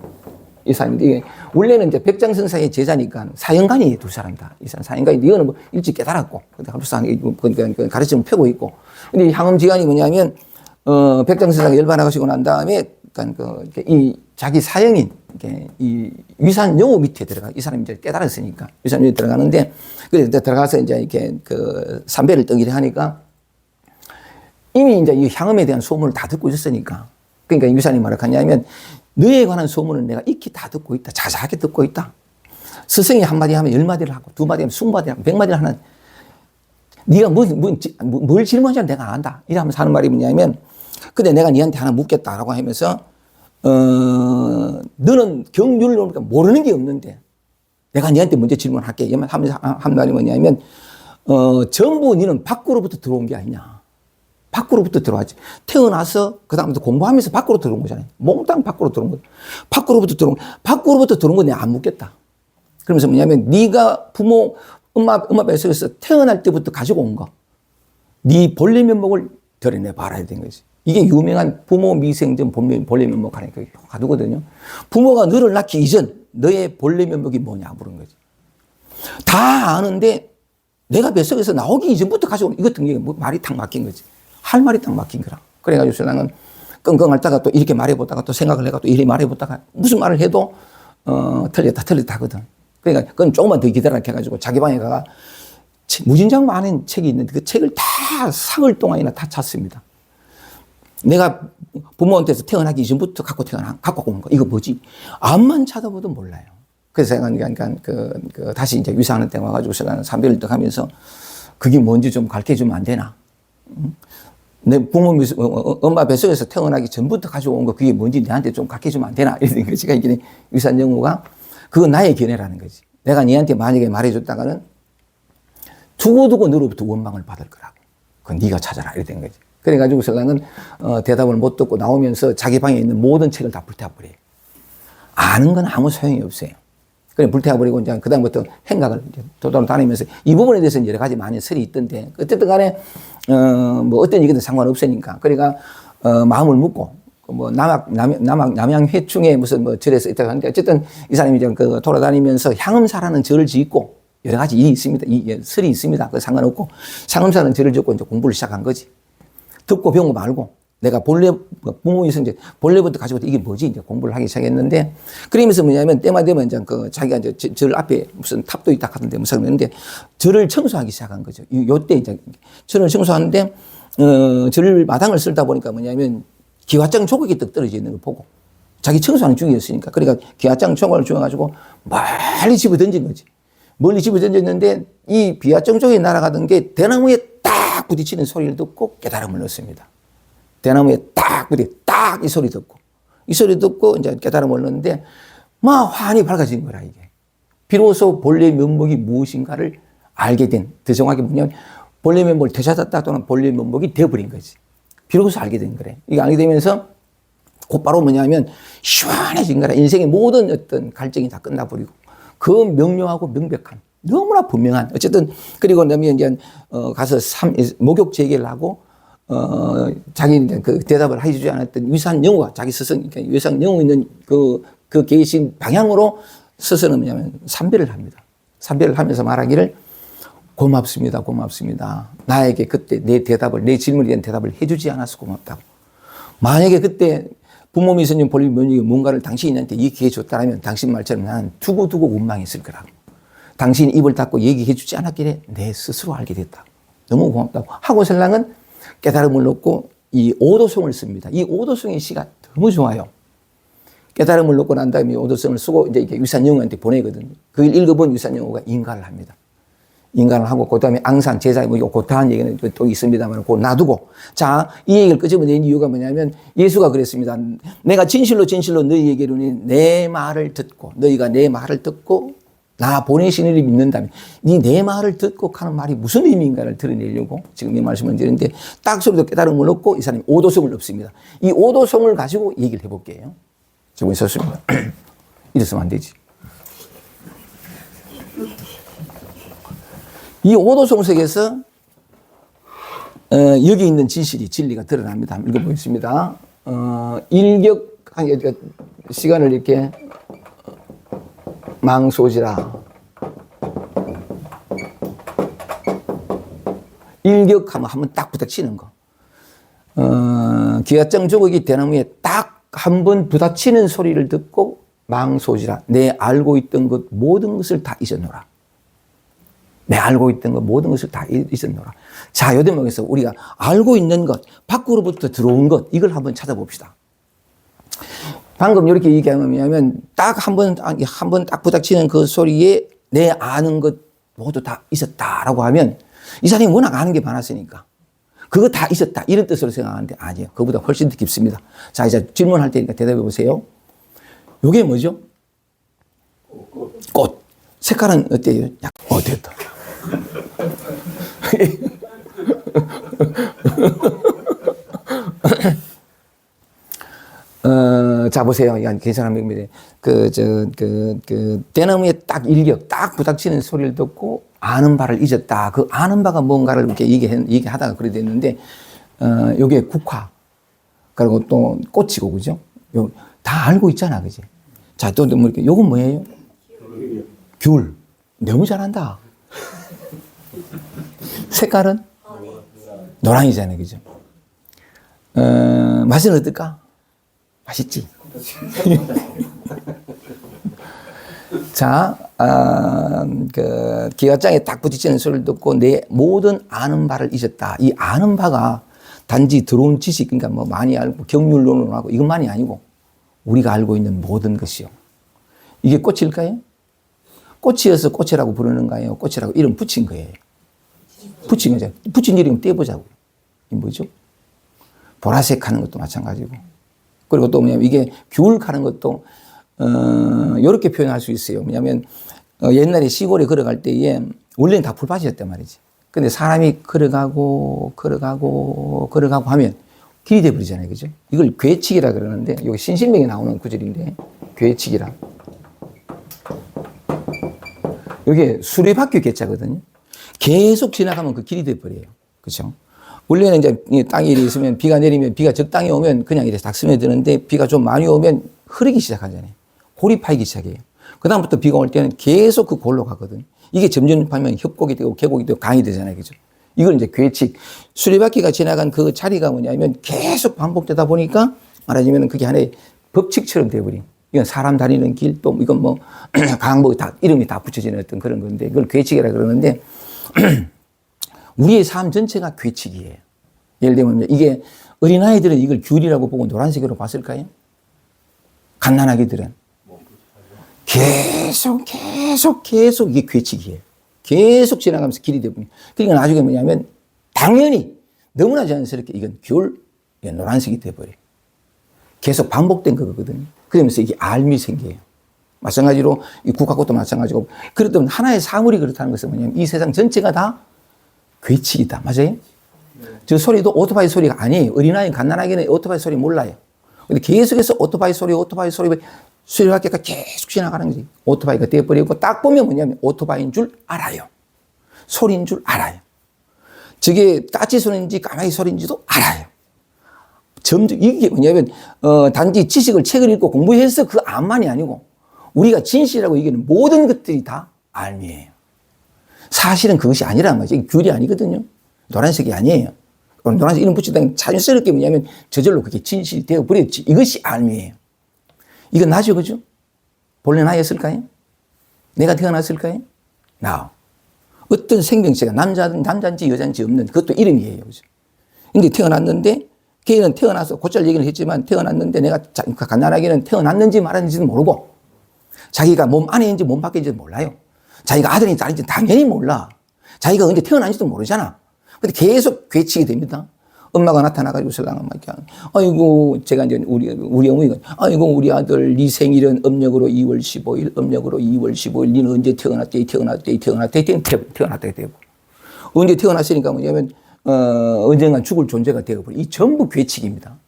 이 사람인데 이게 원래는 이제 백장선사의 제자니까 사형간이 두 사람 다. 이 사람 사형간인데 이거는 뭐 일찍 깨달았고 근데 그러니까 가르침을 펴고 있고 근데 향음지간이 뭐냐면 백장선사가 열반하시고 난 다음에 그러니까 이 자기 사형인 이 위산 영호 밑에 들어가 이 사람이 이제 깨달았으니까 위산 영호에 들어가는데 그래 들어가서 이제 이렇게 그 삼배를 떠기를 하니까 이미 이제 이 향음에 대한 소문을 다 듣고 있었으니까 그러니까 위산이 뭐라 하냐면 너에 관한 소문은 내가 익히 다 듣고 있다. 자세하게 듣고 있다. 스승이 한마디 하면 10마디를 하고 2마디 하면 20마디를 하고 100마디를 하는 네가 뭘 질문하냐면 내가 안다. 이러면서 하는 말이 뭐냐면 근데 내가 네한테 하나 묻겠다라고 하면서 너는 경륜을 보니까 모르는 게 없는데 내가 네한테 먼저 질문할게. 하면서 한 말이 뭐냐면 전부 너는 밖으로부터 들어온 게 아니냐. 밖으로부터 들어왔지. 태어나서 그다음부터 공부하면서 밖으로 들어온 거잖아요. 몽땅 밖으로 들어온 거. 밖으로부터 들어온 건 내가 안 묻겠다. 그러면서 뭐냐면 네가 엄마 뱃속에서 태어날 때부터 가지고 온 거. 네 본래 면목을 드러내 봐야 되는 거지. 이게 유명한 부모 미생전 본래 면목 하니까 가두거든요. 부모가 너를 낳기 이전 너의 본래 면목이 뭐냐 물은 거지. 다 아는데 내가 뱃속에서 나오기 이전부터 가지고 온 이것 등에 말이 탁 막힌 거지. 할 말이 딱 막힌 거라. 그래가지고 신랑은 끙끙 앓다가 또 이렇게 말해보다가 또 생각을 해가 또 이렇게 말해보다가 무슨 말을 해도 틀렸다 하거든. 그러니까 그건 조금만 더 기다려 해가지고 자기 방에 가가 무진장 많은 책이 있는데 그 책을 다 사흘 동안이나 다 찾습니다. 내가 부모한테서 태어나기 이전부터 갖고 온 거. 이거 뭐지? 앞만 찾아봐도 몰라요. 그래서 제가 그러니까 다시 이제 위사하는 때 와가지고 제가 삼배를 떡 하면서 그게 뭔지 좀 가르쳐 주면 안 되나? 내 엄마 뱃속에서 태어나기 전부터 가져온 거 그게 뭔지 내한테 좀 가르쳐 주면 안 되나? 이런 거지. 그러니까 위산 영우가 그건 나의 견해라는 거지. 내가 니한테 만약에 말해줬다가는 두고두고 너로부터 원망을 받을 거라고. 그건 네가 찾아라. 이렇게 된 거지. 그래가지고 신랑은 대답을 못 듣고 나오면서 자기 방에 있는 모든 책을 다 불태워버려요. 아는 건 아무 소용이 없어요. 그래 불태워버리고 이제 그다음부터 행각을 돌아다니면서 이 부분에 대해서는 여러 가지 많은 설이 있던데 어쨌든 간에 뭐 어떤 얘기든 상관없으니까 그러니까 마음을 묻고 뭐 남양회충에 무슨 뭐 절에서 있다고 하는데 어쨌든 이 사람이 이제 그 돌아다니면서 향음사라는 절을 짓고 여러 가지 일이 있습니다. 이 설이 있습니다. 그 상관없고 향음사라는 절을 짓고 이제 공부를 시작한 거지. 듣고 배운 거 말고 내가 본래 부모에서 이제 본래부터 가지고 이게 뭐지 이제 공부를 하기 시작했는데 그러면서 뭐냐면 때마다 되면 이제 그 자기가 이제 절 앞에 무슨 탑도 있다 하던데 무슨 그랬는데 절을 청소하기 시작한 거죠. 요때 이제 절을 청소하는데 절 마당을 쓸다 보니까 뭐냐면 기와장 조각이 떡 떨어져 있는 걸 보고 자기 청소하는 중이었으니까 그러니까 기와장 조각을 주워가지고 멀리 집어 던진 거지. 멀리 집어 던졌는데 이 비와장 조각이 날아가던 게 대나무에 딱 부딪히는 소리를 듣고 깨달음을 얻습니다. 대나무에 딱 이 소리 듣고 이제 깨달음을 얻는데 막 환히 밝아진 거라 이게. 비로소 본래 면목이 무엇인가를 알게 된, 더 정확히 뭐냐면 본래 면목을 되찾았다 또는 본래 면목이 되어버린 거지. 비로소 알게 된 거래. 이게 알게 되면서 곧바로 뭐냐면 시원해진 거라. 인생의 모든 어떤 갈증이 다 끝나버리고 그 명료하고 명백한 너무나 분명한 어쨌든 그리고 나면 이제 가서 목욕 재개를 하고 자기 그 대답을 해주지 않았던 위산 영우가 자기 스승 그러니까 위산 영우 있는 그 계신 방향으로 스승은 뭐냐면 삼배를 합니다. 삼배를 하면서 말하기를 고맙습니다. 나에게 그때 내 질문에 대한 대답을 해주지 않아서 고맙다고. 만약에 그때 부모 미선님 본래 면역이 뭔가를 당신한테 얘기해 줬다면 당신 말처럼 나는 두고두고 원망했을 거라고. 당신이 입을 닫고 얘기해 주지 않았기에 내 스스로 알게 됐다. 너무 고맙다고. 하고 신랑은 깨달음을 얻고 이 오도송을 씁니다. 이 오도송의 시가 너무 좋아요. 깨달음을 얻고 난 다음에 오도송을 쓰고 이제 이렇게 위산영우한테 보내거든요. 그걸 읽어본 위산영우가 인가를 합니다. 인간을 하고 그다음에 앙산 제사에 뭐 고타한 얘기는 또 있습니다만 그거 놔두고 자 이 얘기를 끄집어낸 이유가 뭐냐면 예수가 그랬습니다. 내가 진실로 너희에게 이르노니 내 말을 듣고 너희가 내 말을 듣고 나 보내신 이를 믿는다면 내 말을 듣고 하는 말이 무슨 의미인가를 드러내려고 지금 이 말씀을 드리는데 딱 소리도 깨달음을 얻고 이 사람이 오도성을 얻습니다. 이 오도성을 가지고 얘기를 해볼게요. 지금 있었습니다. 이랬으면 안 되지. 이 오도송석에서 여기 있는 진리가 드러납니다. 한번 읽어보겠습니다. 일격 시간을 이렇게 망소지라 일격하면 한번 딱 부닥치는 거. 기와장 조각이 대나무에 딱 한번 부닥치는 소리를 듣고 망소지라. 내 알고 있던 것 모든 것을 다 잊었노라. 내 알고 있던 것 모든 것을 다 잊었노라. 자, 요 대목에서 우리가 알고 있는 것, 밖으로부터 들어온 것, 이걸 한번 찾아봅시다. 방금 이렇게 얘기하면 딱 한 번 딱 부닥치는 그 소리에 내 아는 것 모두 다 있었다라고 하면 이 사람이 워낙 아는 게 많았으니까 그거 다 있었다 이런 뜻으로 생각하는데 아니에요. 그거보다 훨씬 더 깊습니다. 자, 이제 질문할 테니까 대답해 보세요. 이게 뭐죠? 꽃. 색깔은 어때요? 됐다. 자, 보세요. 괜찮은 대나무에 딱 일격, 딱 부닥치는 소리를 듣고 아는 바를 잊었다. 그 아는 바가 뭔가를 이렇게 얘기하다가 그래 됐는데, 요게 국화. 그리고 또 꽃이고, 그죠? 다 알고 있잖아, 그지? 자, 또 뭐 이렇게, 요건 뭐예요? 귤. 너무 잘한다. 색깔은? 노랑이잖아요, 그죠? 맛은 어떨까? 맛있지? 자, 기와장에 딱 부딪히는 소리를 듣고 내 모든 아는 바를 잊었다. 이 아는 바가 단지 들어온 지식, 그러니까 뭐 많이 알고 경률론을 하고 이것만이 아니고 우리가 알고 있는 모든 것이요. 이게 꽃일까요? 꽃이어서 꽃이라고 부르는가요? 꽃이라고 이름 붙인 거예요. 붙인 거죠. 붙인 이름 떼보자고. 이게 뭐죠? 보라색 하는 것도 마찬가지고. 그리고 또 뭐냐면 이게 귤 가는 것도 이렇게 표현할 수 있어요. 왜냐하면 옛날에 시골에 걸어갈 때에 원래는 다 풀밭이었단 말이지. 근데 사람이 걸어가고 하면 길이 돼버리잖아요. 그죠? 이걸 괴치기라 그러는데 여기 신신명에 나오는 구절인데 괴치기라. 이게 수레바퀴 괴짜거든요. 계속 지나가면 그 길이 돼버려요. 그렇죠? 원래는 이제 땅이 있으면 비가 내리면 비가 적당히 오면 그냥 이렇게 딱 스며드는데 비가 좀 많이 오면 흐르기 시작하잖아요. 골이 파이기 시작해요. 그다음부터 비가 올 때는 계속 그 골로 가거든요. 이게 점점 파면 협곡이 되고 계곡이 되고 강이 되잖아요. 그죠? 이걸 이제 괴칙. 수레바퀴가 지나간 그 자리가 뭐냐면 계속 반복되다 보니까 말하자면 그게 하나의 법칙처럼 돼버린. 이건 사람 다니는 길, 또 이건 뭐 강목 다 이름이 다 붙여지는 어떤 그런 건데 이걸 괴칙이라 그러는데 우리의 삶 전체가 괴칙이에요. 예를 들면 이게 어린아이들은 이걸 귤이라고 보고 노란색으로 봤을까요? 갓난아기들은 계속 이게 괴칙이에요. 계속 지나가면서 길이 되버려. 그러니까 나중에 뭐냐면 당연히 너무나 자연스럽게 이건 귤, 이건 노란색이 돼버려요. 계속 반복된 거거든요. 그러면서 이게 알미 생겨요. 마찬가지로 이 국화꽃도 마찬가지고 그렇다면 하나의 사물이 그렇다는 것은 뭐냐면 이 세상 전체가 다 괴칙이다. 맞아요? 네. 저 소리도 오토바이 소리가 아니에요. 어린아이, 갓난아기는 오토바이 소리 몰라요. 근데 계속해서 오토바이 소리, 수리바퀴가 계속 지나가는 거지. 오토바이가 되어버리고 딱 보면 뭐냐면 오토바이인 줄 알아요. 소리인 줄 알아요. 저게 따지 소리인지 까마귀 소리인지도 알아요. 점점, 이게 뭐냐면, 단지 지식을 책을 읽고 공부해서 그 암만이 아니고 우리가 진실이라고 얘기하는 모든 것들이 다 알미예요. 사실은 그것이 아니라는 거죠. 이게 귤이 아니거든요. 노란색이 아니에요. 노란색 이름 붙이다가 자연스럽게 뭐냐면 저절로 그게 진실이 되어버렸지. 이것이 알미예요. 이건 나죠, 그죠? 본래 나였을까요? 내가 태어났을까요? 나. 어떤 생명체가 남자인지 여자인지 없는 그것도 이름이에요. 그죠? 근데 태어났는데 걔는 태어나서 곧잘 얘기를 했지만 태어났는데 내가 갓난아기는 태어났는지 말았는지는 모르고 자기가 몸 안에 있는지 몸 밖에 있는지 몰라요. 자기가 아들인지 딸인지 당연히 몰라. 자기가 언제 태어난지도 모르잖아. 근데 계속 괴치게 됩니다. 엄마가 나타나가지고 설랑은 막 이렇게 아이고 제가 이제 우리 어머니가 아이고 우리 아들 네 생일은 음력으로 2월 15일 음력으로 2월 15일 니는 언제 태어났대 되고 언제 태어났으니까 뭐냐면 언젠간 죽을 존재가 되어버린 이 전부 괴칙입니다.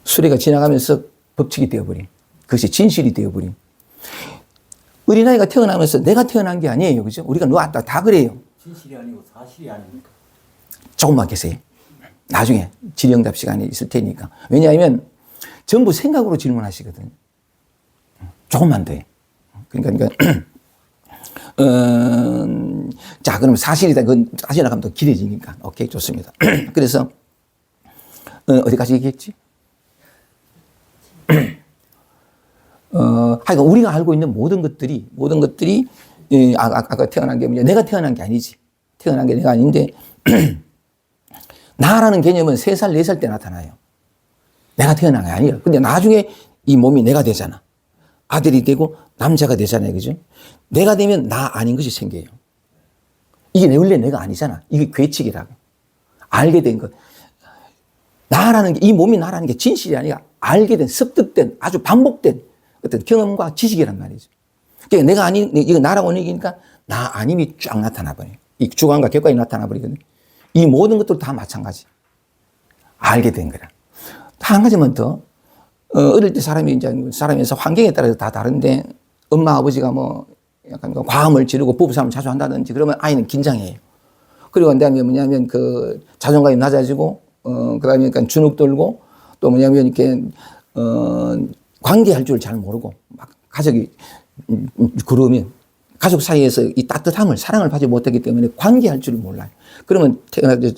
수레가 지나가면서 법칙이 되어버린 그것이 진실이 되어버린 어린아이가 태어나면서 내가 태어난 게 아니에요. 그죠? 우리가 놓았다 다 그래요. 진실이 아니고 사실이 아닙니까? 조금만 계세요. 나중에 질의응답 시간이 있을 테니까. 왜냐하면 전부 생각으로 질문하시거든요. 조금만 더 해. 그러니까 자, 그럼 사실이다. 그건 다시 나가면 더 길어지니까. 오케이, 좋습니다. 그래서 어디까지 얘기했지? 하여간 우리가 알고 있는 모든 것들이, 아까 태어난 게 뭐냐. 내가 태어난 게 아니지. 태어난 게 내가 아닌데, 나라는 개념은 3살, 4살 때 나타나요. 내가 태어난 게 아니야. 근데 나중에 이 몸이 내가 되잖아. 아들이 되고 남자가 되잖아요. 그죠? 내가 되면 나 아닌 것이 생겨요. 이게 원래 내가 아니잖아. 이게 괴칙이라고. 알게 된 것. 나라는 게, 이 몸이 나라는 게 진실이 아니라 알게 된, 습득된, 아주 반복된 어떤 경험과 지식이란 말이죠. 그러니까 내가 아닌, 이거 나라고 얘기니까 나 아님이 쫙 나타나 버려요. 이 주관과 객관이 나타나 버리거든요. 이 모든 것들 다 마찬가지. 알게 된 거라. 한 가지만 더. 어릴 때 사람에서 환경에 따라서 다 다른데, 엄마, 아버지가 뭐, 약간 과음을 지르고 부부싸움을 자주 한다든지 그러면 아이는 긴장해요. 그리고 그다음에 뭐냐면 자존감이 낮아지고, 그 다음에 약간 주눅 들고, 또 뭐냐면 이렇게, 관계할 줄 잘 모르고, 막 가족이, 그러면 가족 사이에서 이 따뜻함을, 사랑을 받지 못하기 때문에 관계할 줄을 몰라요. 그러면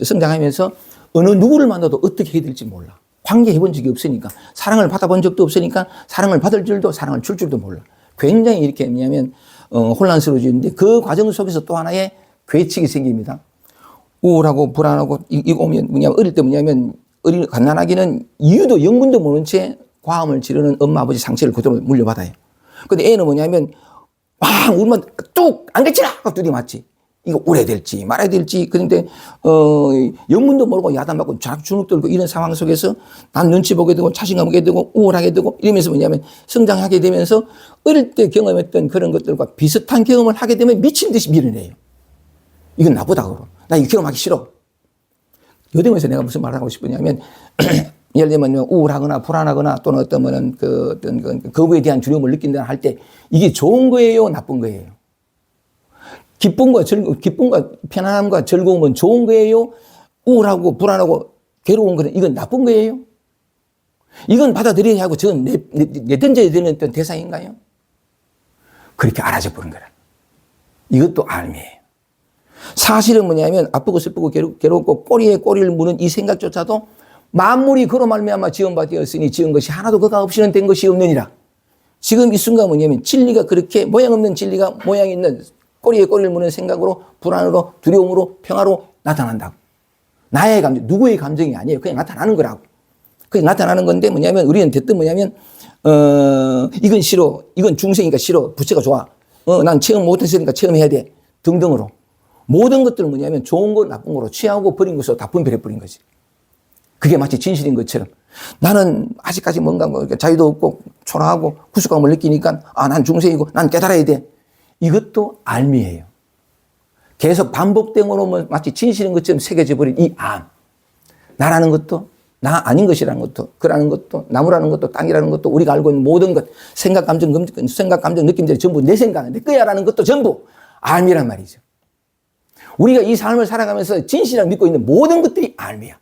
성장하면서 어느 누구를 만나도 어떻게 해야 될지 몰라. 관계해 본 적이 없으니까, 사랑을 받아본 적도 없으니까, 사랑을 받을 줄도, 사랑을 줄 줄도 몰라. 굉장히 이렇게 뭐냐면, 혼란스러워지는데 그 과정 속에서 또 하나의 괴칙이 생깁니다. 우울하고 불안하고, 이거 오면 뭐냐면, 어릴 때 뭐냐면, 갓난아기는 이유도 영문도 모른 채 과음을 지르는 엄마, 아버지 상처를 그대로 물려받아요. 근데 애는 뭐냐면, 막 울면 뚝! 안 그치라! 하고 두디 맞지. 이거 울어야 될지 말아야 될지. 그런데, 영문도 모르고 야단맞고 주눅 들고 이런 상황 속에서 난 눈치 보게 되고 자신감 오게 되고 우울하게 되고 이러면서 뭐냐면 성장하게 되면서 어릴 때 경험했던 그런 것들과 비슷한 경험을 하게 되면 미친 듯이 밀어내요. 이건 나쁘다, 그러. 나 이거 경험하기 싫어. 요즘에서 내가 무슨 말을 하고 싶으냐면, 예를 들면 우울하거나 불안하거나 또는 어떤 거부에 대한 두려움을 느낀다 할 때 이게 좋은 거예요, 나쁜 거예요? 기쁨과 편안함과 즐거움은 좋은 거예요? 우울하고 불안하고 괴로운 거는 이건 나쁜 거예요? 이건 받아들여야 하고 저건 내 던져야 되는 대상인가요? 그렇게 알아져 버린 거라. 이것도 알미예요. 사실은 뭐냐면 아프고 슬프고 괴롭고 꼬리에 꼬리를 무는 이 생각조차도 만물이 그로 말미암아 지음받았으니 지은 것이 하나도 그가 없이는 된 것이 없느니라. 지금 이 순간 뭐냐면 진리가 그렇게 모양 없는 진리가 모양 있는 꼬리에 꼬리를 무는 생각으로 불안으로 두려움으로 평화로 나타난다고. 나의 감정, 누구의 감정이 아니에요. 그냥 나타나는 거라고. 그냥 나타나는 건데 뭐냐면 우리는 대뜸 뭐냐면 이건 싫어. 이건 중생이니까 싫어. 부채가 좋아. 난 체험 못했으니까 체험해야 돼. 등등으로. 모든 것들은 뭐냐면 좋은 거 나쁜 거로 취하고 버린 것으로 다 분별해버린 거지. 그게 마치 진실인 것처럼. 나는 아직까지 뭔가 자유도 없고 초라하고 구속감을 느끼니까 난 중생이고 난 깨달아야 돼. 이것도 알미예요. 계속 반복됨으로 마치 진실인 것처럼 새겨져 버린 이 암. 나라는 것도 나 아닌 것이라는 것도 그라는 것도 나무라는 것도 땅이라는 것도 우리가 알고 있는 모든 것 생각, 감정, 느낌들이 전부 내 생각, 내 거야라는 것도 전부 알미란 말이죠. 우리가 이 삶을 살아가면서 진실이라고 믿고 있는 모든 것들이 알미야.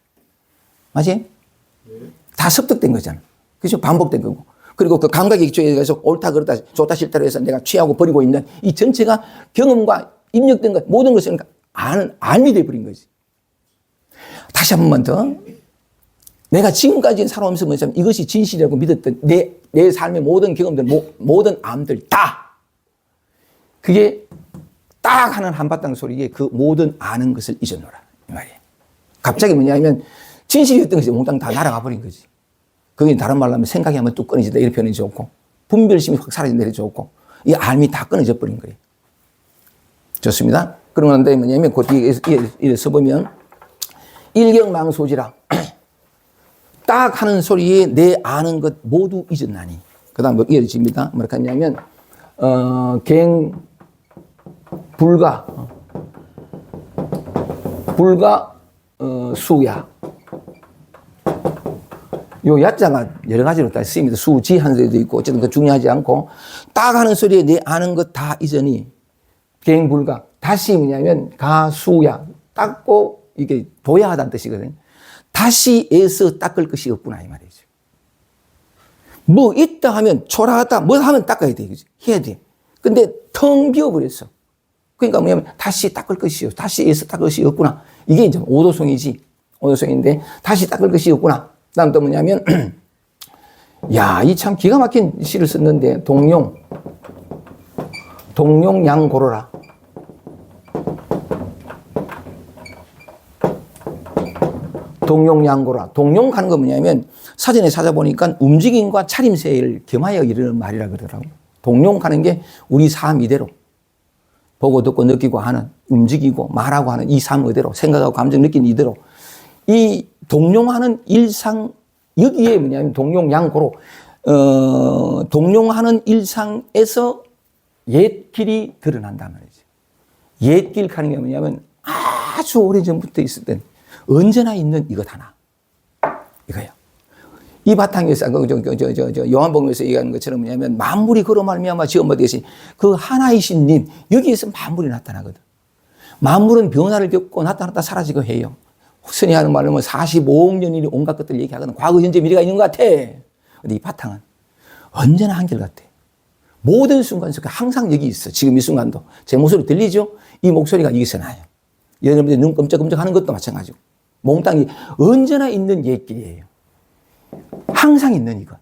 맞지? 다 습득된 거잖아. 그죠? 반복된 거고. 그리고 그 감각의 기초에 의해서 옳다, 그렇다, 좋다, 싫다로 해서 내가 취하고 버리고 있는 이 전체가 경험과 입력된 것, 모든 것을 알미 돼버린 거지. 다시 한 번만 더. 내가 지금까지 살아오면서 뭐냐면 이것이 진실이라고 믿었던 내 삶의 모든 경험들, 모든 암들 다. 그게 딱 하는 한바탕 소리에 그 모든 아는 것을 잊어놓으라. 이 말이에요. 갑자기 뭐냐면 진실이었던 것이 몽땅 다 날아가 버린 거지. 그게 다른 말로 하면 생각이 하면 뚝 끊어진다 이런 표현이 좋고 분별심이 확 사라진다 이런 좋고 이 알미 다 끊어져 버린 거예요. 좋습니다. 그러는데 뭐냐면 그 뒤에 이래서 보면 일경망소지라 딱 하는 소리에 내 아는 것 모두 잊었나니. 그 다음 이어집니다. 뭐라 하냐면 갱 불가 수야. 요 야자가 여러 가지로 다 쓰입니다. 수지 하는 데도 있고 어쨌든 그 중요하지 않고 딱 하는 소리에 내 아는 것 다 잊으니 갱불가. 다시 뭐냐면 가수야. 닦고 이게 도야하다는 뜻이거든요. 다시 애써 닦을 것이 없구나 이 말이죠. 뭐 있다 하면 초라하다 뭐 하면 닦아야 돼. 그치? 해야 돼. 근데 텅 비어버렸어. 그러니까 뭐냐면 다시 닦을 것이 없어. 다시 애써 닦을 것이 없구나. 이게 이제 오도송이지. 오도송인데 다시 닦을 것이 없구나. 그 다음 또 뭐냐면 야, 이 참 기가 막힌 시를 썼는데, 동룡양고로라. 동룡양고라. 동룡 하는 거 뭐냐면 사전에 찾아보니까 움직임과 차림새를 겸하여 이르는 말이라 그러더라고요. 동룡하는 게 우리 삶 이대로 보고 듣고 느끼고 하는, 움직이고 말하고 하는 이 삶 그대로, 생각하고 감정 느끼는 이대로 이 동룡하는 일상, 여기에 뭐냐면 동룡양고로 동룡하는 일상에서 옛길이 드러난단 말이지. 옛길 하는 게 뭐냐면 아주 오래전부터 있었던 언제나 있는 이것 하나. 이거예요. 이 바탕에서 요한복음에서 얘기하는 것처럼 뭐냐면 만물이 그로 말미암아 지음바 되신 그 하나이신 님, 여기에서 만물이 나타나거든. 만물은 변화를 겪고 나타났다 사라지고 해요. 흔히 하는 말로 45억 년이 온갖 것들을 얘기하거든. 과거, 현재, 미래가 있는 것 같아. 근데 이 바탕은 언제나 한결같아. 모든 순간 속에 항상 여기 있어. 지금 이 순간도. 제 목소리 들리죠? 이 목소리가 여기서 나요. 여러분들 눈 끔적끔적 하는 것도 마찬가지고. 몽땅이 언제나 있는 옛길이에요. 항상 있는 이거.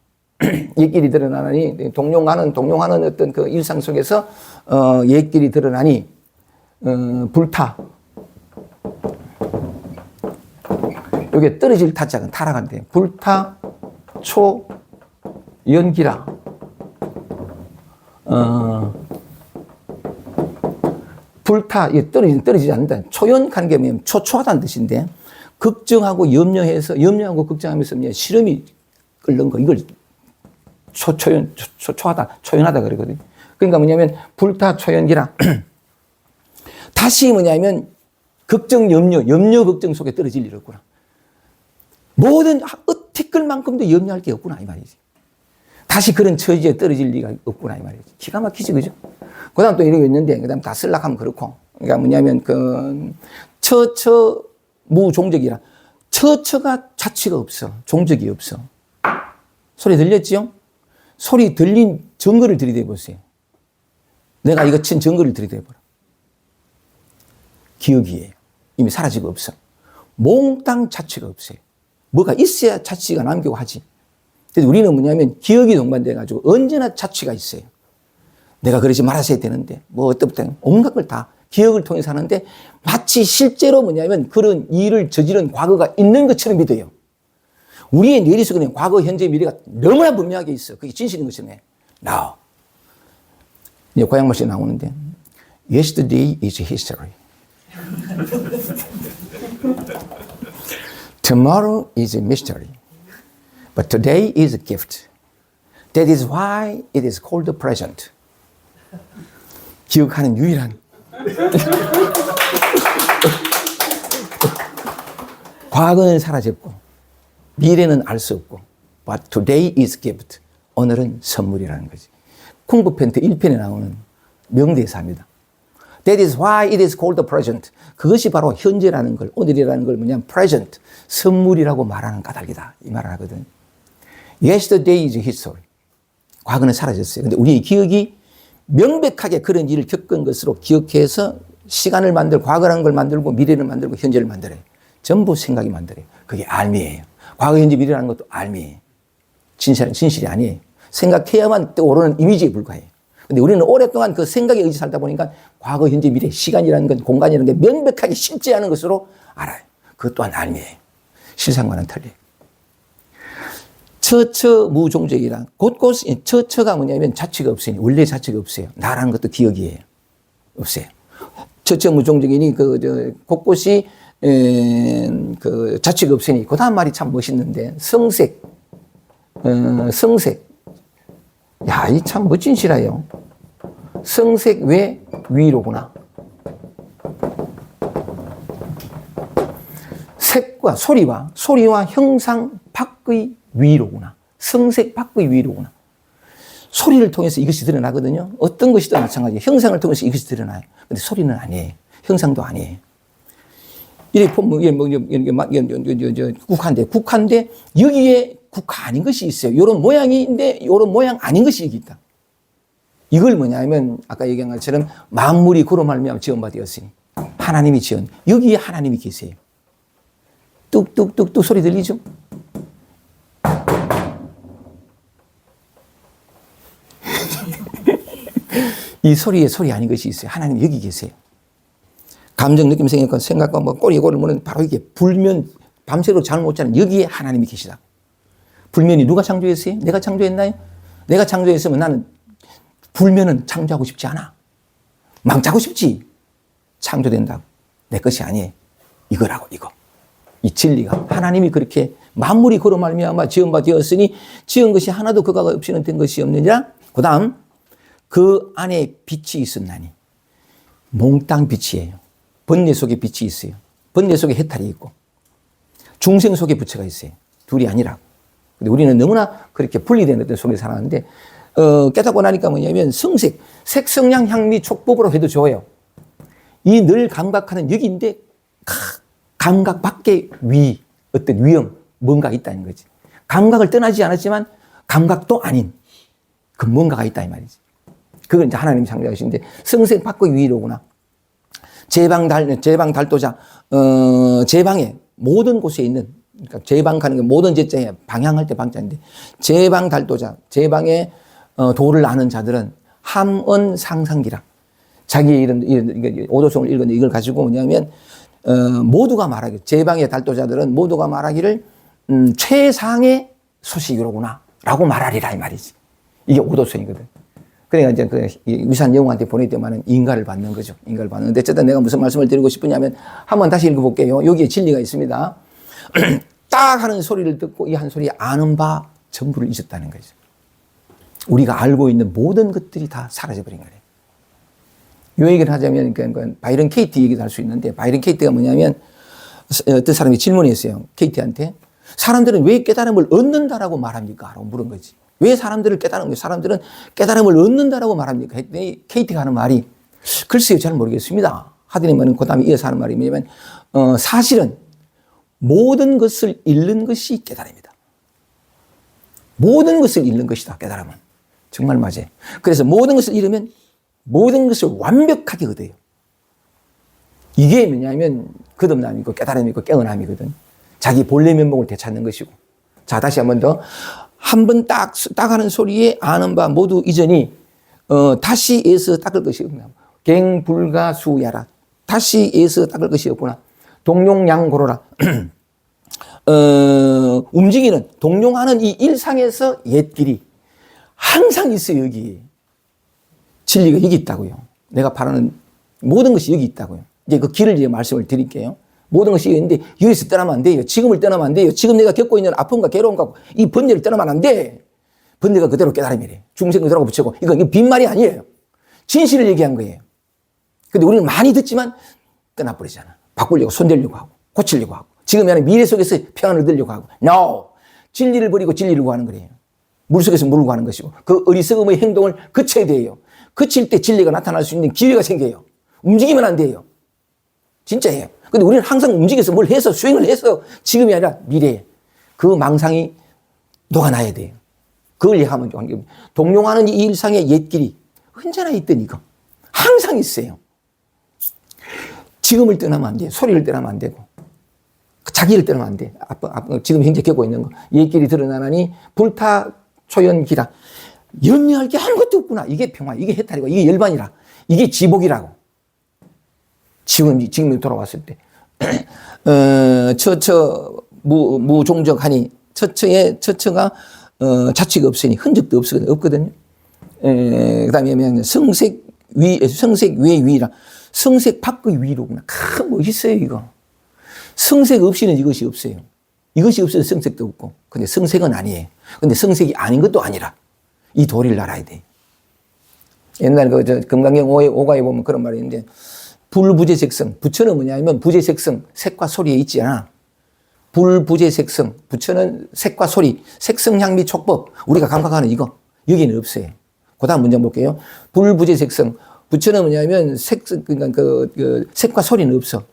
옛길이 드러나니, 동룡하는 어떤 그 일상 속에서, 옛길이 드러나니, 불타. 여기에 떨어질 타자가 타락한대. 불타, 연기라. 불타, 이게 떨어지지 않는다. 초연하는 게 뭐냐면 초초하다는 뜻인데, 걱정하고 염려하고 걱정하면서 시름이 끓는 거, 이걸 초연하다 그러거든요. 그러니까 뭐냐면, 불타 초연기라. 다시 뭐냐면, 염려, 걱정 속에 떨어질 일 없구나. 모든, 티끌만큼도 염려할 게 없구나, 이 말이지. 다시 그런 처지에 떨어질 리가 없구나, 이 말이지. 기가 막히지, 그죠? 그 다음 또 이런 게 있는데, 그 다음 다 쓸락하면 그렇고. 그러니까 뭐냐면, 무종적이라. 처가 자취가 없어. 종적이 없어. 소리 들렸지요? 소리 들린 증거를 들이대 보세요. 내가 이거 친 증거를 들이대 보라. 기억이에요. 이미 사라지고 없어. 몽땅 자취가 없어요. 뭐가 있어야 자취가 남기고 하지. 그래서 우리는 뭐냐면 기억이 동반돼가지고 언제나 자취가 있어요. 내가 그러지 말았어야 되는데, 어떻든 온갖 걸 다 기억을 통해서 하는데 마치 실제로 뭐냐면 그런 일을 저지른 과거가 있는 것처럼 믿어요. 우리의 뇌리 속에는 과거, 현재, 미래가 너무나 분명하게 있어. 그게 진실인 것처럼 해. Now. 이제 고향말씨 나오는데, Yesterday is history. Tomorrow is a mystery. But today is a gift. That is why it is called the present. 기억하는 유일한. 과거는 사라졌고, 미래는 알 수 없고, but today is gift. 오늘은 선물이라는 거지. 쿵푸펜트 1편에 나오는 명대사입니다. That is why it is called the present. 그것이 바로 현재라는 걸, 오늘이라는 걸 뭐냐면 present, 선물이라고 말하는 까닭이다. 이 말을 하거든. Yesterday is history. 과거는 사라졌어요. 근데 우리의 기억이 명백하게 그런 일을 겪은 것으로 기억해서 시간을 과거라는 걸 만들고 미래를 만들고 현재를 만들어요. 전부 생각이 만들어요. 그게 알미예요. 과거, 현재, 미래라는 것도 알미예요. 진실이 아니에요. 생각해야만 떠오르는 이미지에 불과해요. 근데 우리는 오랫동안 그 생각에 의지 살다 보니까 과거, 현재, 미래, 시간이라는 건, 공간이라는 게 명백하게 실제하는 것으로 알아요. 그것 또한 알미예요. 실상과는 틀려요. 무종적이란 곳곳 처가 뭐냐면 자취가 없으니 원래 자취가 없어요. 나라는 것도 기억이에요. 없어요. 무종적이니 곳곳이 자취가 없으니 그 다음 말이 참 멋있는데 성색. 야, 이 참 멋진 시라요. 성색 외 위로구나. 색과 소리와 형상 밖의 위로구나. 성색 밖의 위로구나. 소리를 통해서 이것이 드러나거든요. 어떤 것이든 마찬가지예요. 형상을 통해서 이것이 드러나요. 근데 소리는 아니에요. 형상도 아니에요. 이게 국한데 여기에 국화 아닌 것이 있어요. 이런 모양인데 이런 모양 아닌 것이 여기 있다. 이걸 뭐냐면 아까 얘기한 것처럼 만물이 그로 말미암아 지음바 되었으니 하나님이 지은 여기에 하나님이 계세요. 뚝뚝뚝뚝 소리 들리죠? 이 소리에 소리 아닌 것이 있어요. 하나님 여기 계세요. 감정, 느낌, 생각과 뭐 꼬리, 고를 무는 바로 이게 불면, 밤새도록 잠을 못 자는 여기에 하나님이 계시다. 불면이 누가 창조했어요? 내가 창조했나요? 내가 창조했으면 나는 불면은 창조하고 싶지 않아. 망자고 싶지. 창조된다고. 내 것이 아니에요. 이거라고, 이거. 이 진리가. 하나님이 그렇게 만물이 그로 말미암아 지은 바 되었으니 지은 것이 하나도 그가 없이는 된 것이 없느니라. 그 다음, 그 안에 빛이 있었나니. 몽땅 빛이에요. 번뇌 속에 빛이 있어요. 번뇌 속에 해탈이 있고. 중생 속에 부처가 있어요. 둘이 아니라. 근데 우리는 너무나 그렇게 분리된 어떤 속에 살았는데, 깨닫고 나니까 뭐냐면 성색, 색성량 향미 촉법으로 해도 좋아요. 이 늘 감각하는 여기인데, 감각 밖에 어떤 위험, 뭔가 있다는 거지. 감각을 떠나지 않았지만, 감각도 아닌 그 뭔가가 있다, 이 말이지. 그건 이제 하나님 창조하신데, 성색 밖의 위로구나. 제방 달도자, 제방에 모든 곳에 있는, 그러니까 제방 가는 게 모든 제자에 방향할 때 방자인데, 제방 달도자, 제방에 도를 아는 자들은 함언 상상기라. 자기의 이런 오도송을 읽었는데 이걸 가지고 뭐냐면, 모두가 말하기를, 제방의 달도자들은 모두가 말하기를, 최상의 소식이로구나. 라고 말하리라, 이 말이지. 이게 오도송이거든. 그러니까 이제 그 위산 영웅한테 보낼 때만은 인가를 받는 거죠. 인가를 받는데, 어쨌든 내가 무슨 말씀을 드리고 싶으냐면, 한번 다시 읽어볼게요. 여기에 진리가 있습니다. 딱 하는 소리를 듣고 이 한 소리에 아는 바 전부를 잊었다는 거죠. 우리가 알고 있는 모든 것들이 다 사라져버린 거예요. 이 얘기를 하자면, 그러니까 바이런 케이티 얘기도 할 수 있는데, 바이런 케이티가 뭐냐면, 어떤 사람이 질문했어요. 케이티한테. 사람들은 왜 깨달음을 얻는다라고 말합니까? 라고 물은 거지. 왜 사람들은 깨달음을 얻는다라고 말합니까? 했더니 케이티가 하는 말이, 글쎄요, 잘 모르겠습니다. 하더니만 그 다음에 이어서 하는 말이 뭐냐면, 사실은 모든 것을 잃는 것이 깨달음이다. 모든 것을 잃는 것이다, 깨달음은. 정말 맞아요. 그래서 모든 것을 잃으면 모든 것을 완벽하게 얻어요. 이게 뭐냐면 거듭남이고 깨달음이고 깨어남이거든. 자기 본래 면목을 되찾는 것이고. 자, 다시 한 번 더. 한 번 딱 하는 소리에 아는 바 모두 이전이, 다시 애서 닦을 것이 없나. 갱불가수야라. 다시 애서 닦을 것이 없구나. 동룡양고로라. 움직이는, 동룡하는 이 일상에서 옛길이 항상 있어요, 여기. 진리가 여기 있다고요. 내가 바라는 모든 것이 여기 있다고요. 이제 그 길을 이제 말씀을 드릴게요. 모든 것이 여기 있는데, 여기서 떠나면 안 돼요. 지금을 떠나면 안 돼요. 지금 내가 겪고 있는 아픔과 괴로움과 이 번뇌를 떠나면 안 돼. 번뇌가 그대로 깨달음이래. 중생 그대로 붙이고. 이거 빈말이 아니에요. 진실을 얘기한 거예요. 근데 우리는 많이 듣지만 떠나버리잖아. 바꾸려고, 손대려고 하고, 고치려고 하고. 지금이 아니라 미래 속에서 평안을 얻으려고 하고. No! 진리를 버리고 진리를 구하는 거예요. 물 속에서 물을 구하는 것이고. 그 어리석음의 행동을 그쳐야 돼요. 그칠 때 진리가 나타날 수 있는 기회가 생겨요. 움직이면 안 돼요. 진짜예요. 근데 우리는 항상 움직여서 뭘 해서 수행을 해서 지금이 아니라 미래에 그 망상이 녹아나야 돼요. 그걸 얘기하면 동용하는 이 일상의 옛길이 언제나 있던 이거. 항상 있어요. 지금을 떠나면 안 돼요. 소리를 떠나면 안 되고. 자기를 떠나면 안 돼. 지금 현재 겪고 있는 거. 옛길이 드러나나니 불타 초연기라. 염려할 게 아무것도 없구나. 이게 평화, 이게 해탈이고, 이게 열반이라. 이게 지복이라고. 지금 돌아왔을 때. 무종적하니, 처처가, 자취가 없으니, 흔적도 없거든요. 그 다음에 성색 위의 위라. 성색 밖의 위로구나. 멋있어요, 이거. 성색 없이는 이것이 없어요. 이것이 없어서 성색도 없고. 근데 성색은 아니에요. 근데 성색이 아닌 것도 아니라. 이 도리를 알아야 돼. 옛날 금강경 5가에 보면 그런 말이 있는데, 불부재색성. 부처는 뭐냐면 부재색성, 색과 소리에 있지 않아. 불부재색성. 부처는 색과 소리, 색성향미 촉법. 우리가 감각하는 이거. 여기는 없어요. 그 다음 문장 볼게요. 불부재색성. 부처는 뭐냐면 그러니까 색과 소리는 없어.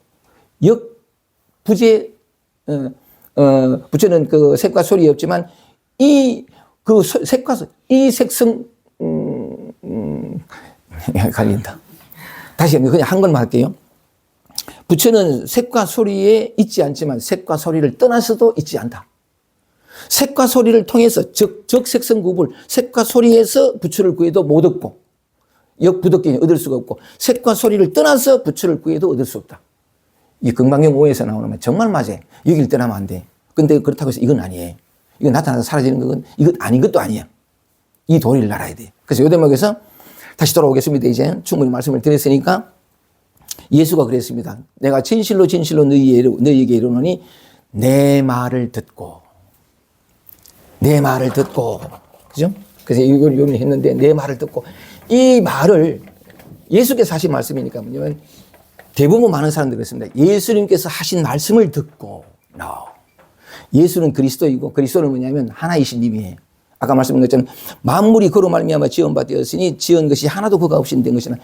부처는 그 색과 소리 없지만 이 색성, 갈린다. 다시 그냥 한 것만 할게요. 부처는 색과 소리에 있지 않지만 색과 소리를 떠나서도 있지 않다. 색과 소리를 통해서 적색성 구분, 색과 소리에서 부처를 구해도 못 얻고, 역부득경이 얻을 수가 없고 색과 소리를 떠나서 부처를 구해도 얻을 수 없다. 이 금강경 5에서 나오는 말 정말 맞아요. 여기를 떠나면 안 돼. 근데 그렇다고 해서 이건 아니에요. 이건 나타나서 사라지는 건 이건 아닌 것도 아니야. 이 도리를 알아야 돼. 그래서 이 대목에서 다시 돌아오겠습니다. 이제 충분히 말씀을 드렸으니까 예수가 그랬습니다. 내가 진실로 진실로 너희에게 이르노니 내 말을 듣고 그죠? 그래서 이걸 요미 했는데 내 말을 듣고 이 말을 예수께서 하신 말씀이니까 뭐냐면 대부분 많은 사람들이 그렇습니다. 예수님께서 하신 말씀을 듣고 예수는 그리스도이고 그리스도는 뭐냐면 하나이신 님이에요. 아까 말씀드린 것처럼 만물이 그로 말미암아 지은 바 되었으니 지은 것이 하나도 그가 없이 된 것이나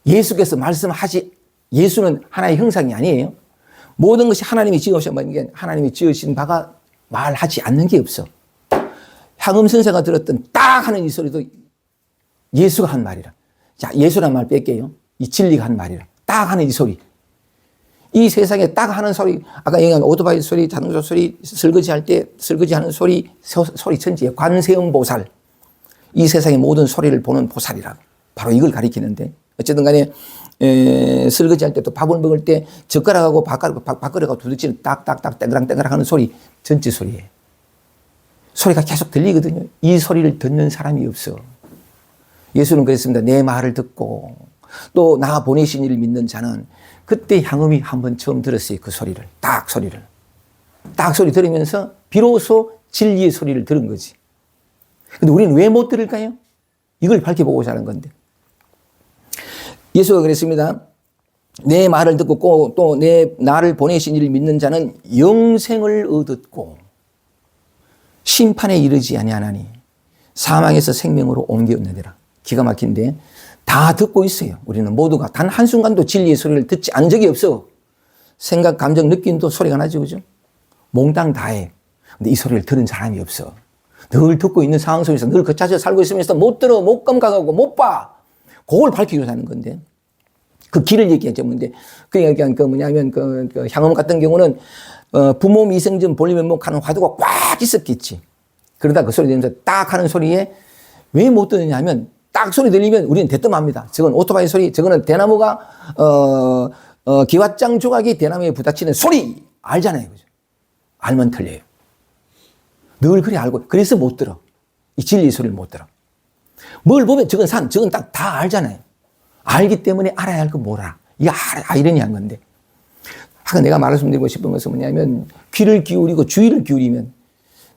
예수께서 말씀하시 예수는 하나의 형상이 아니에요. 모든 것이 하나님이 지으신 바인 하나님이 지으신 바가 말하지 않는 게 없어. 향음 선생가 들었던 딱 하는 이 소리도 예수가 한 말이라. 자, 예수란 말 뺄게요. 이 진리가 한 말이라. 딱 하는 이 소리. 이 세상에 딱 하는 소리, 아까 얘기한 오토바이 소리, 자동차 소리, 설거지할 때 설거지하는 소리, 소리 천지에 관세음 보살. 이 세상의 모든 소리를 보는 보살이라고. 바로 이걸 가리키는데 어쨌든 간에 설거지할 때 또 밥을 먹을 때 젓가락하고 밥그릇하고 두들치는 딱딱딱 떼그랑떼그랑 하는 소리 전체 소리예요. 소리가 계속 들리거든요. 이 소리를 듣는 사람이 없어. 예수는 그랬습니다. 내 말을 듣고 또 나 보내신 이를 믿는 자는 그때 향음이 한번 처음 들었어요. 그 소리를. 딱 소리를. 딱 소리 들으면서 비로소 진리의 소리를 들은 거지. 근데 우리는 왜 못 들을까요? 이걸 밝혀보고자 하는 건데. 예수가 그랬습니다. 내 말을 듣고 또 나를 보내신 이를 믿는 자는 영생을 얻었고 심판에 이르지 아니하나니 사망에서 생명으로 옮겼느니라. 기가 막힌데 다 듣고 있어요. 우리는 모두가 단 한순간도 진리의 소리를 듣지 않은 적이 없어. 생각, 감정, 느낌도 소리가 나죠. 그죠? 몽땅 다 해. 근데 이 소리를 들은 사람이 없어. 늘 듣고 있는 상황 속에서 늘 거쳐져 살고 있으면서 못 들어, 못 감각하고 못 봐. 그걸 밝히려고 하는 건데. 그 길을 얘기하죠. 근데 그 얘기한 그 뭐냐면 그 향음 같은 경우는 부모 미생전 볼리면목 하는 화두가 꽉 있었겠지. 그러다 그 소리 들으면서 딱 하는 소리에 왜 못 듣느냐 하면 딱 소리 들리면 우리는 대뜸합니다. 저건 오토바이 소리, 저거는 대나무가, 기왓장 조각이 대나무에 부딪히는 소리! 알잖아요. 그죠? 알면 틀려요. 늘 그래 알고, 그래서 못 들어. 이 진리 소리를 못 들어. 뭘 보면 저건 산, 저건 딱 다 알잖아요. 알기 때문에 알아야 할 건 뭘 알아. 이게 아이러니한 건데. 아까 내가 말씀드리고 싶은 것은 뭐냐면 귀를 기울이고 주의를 기울이면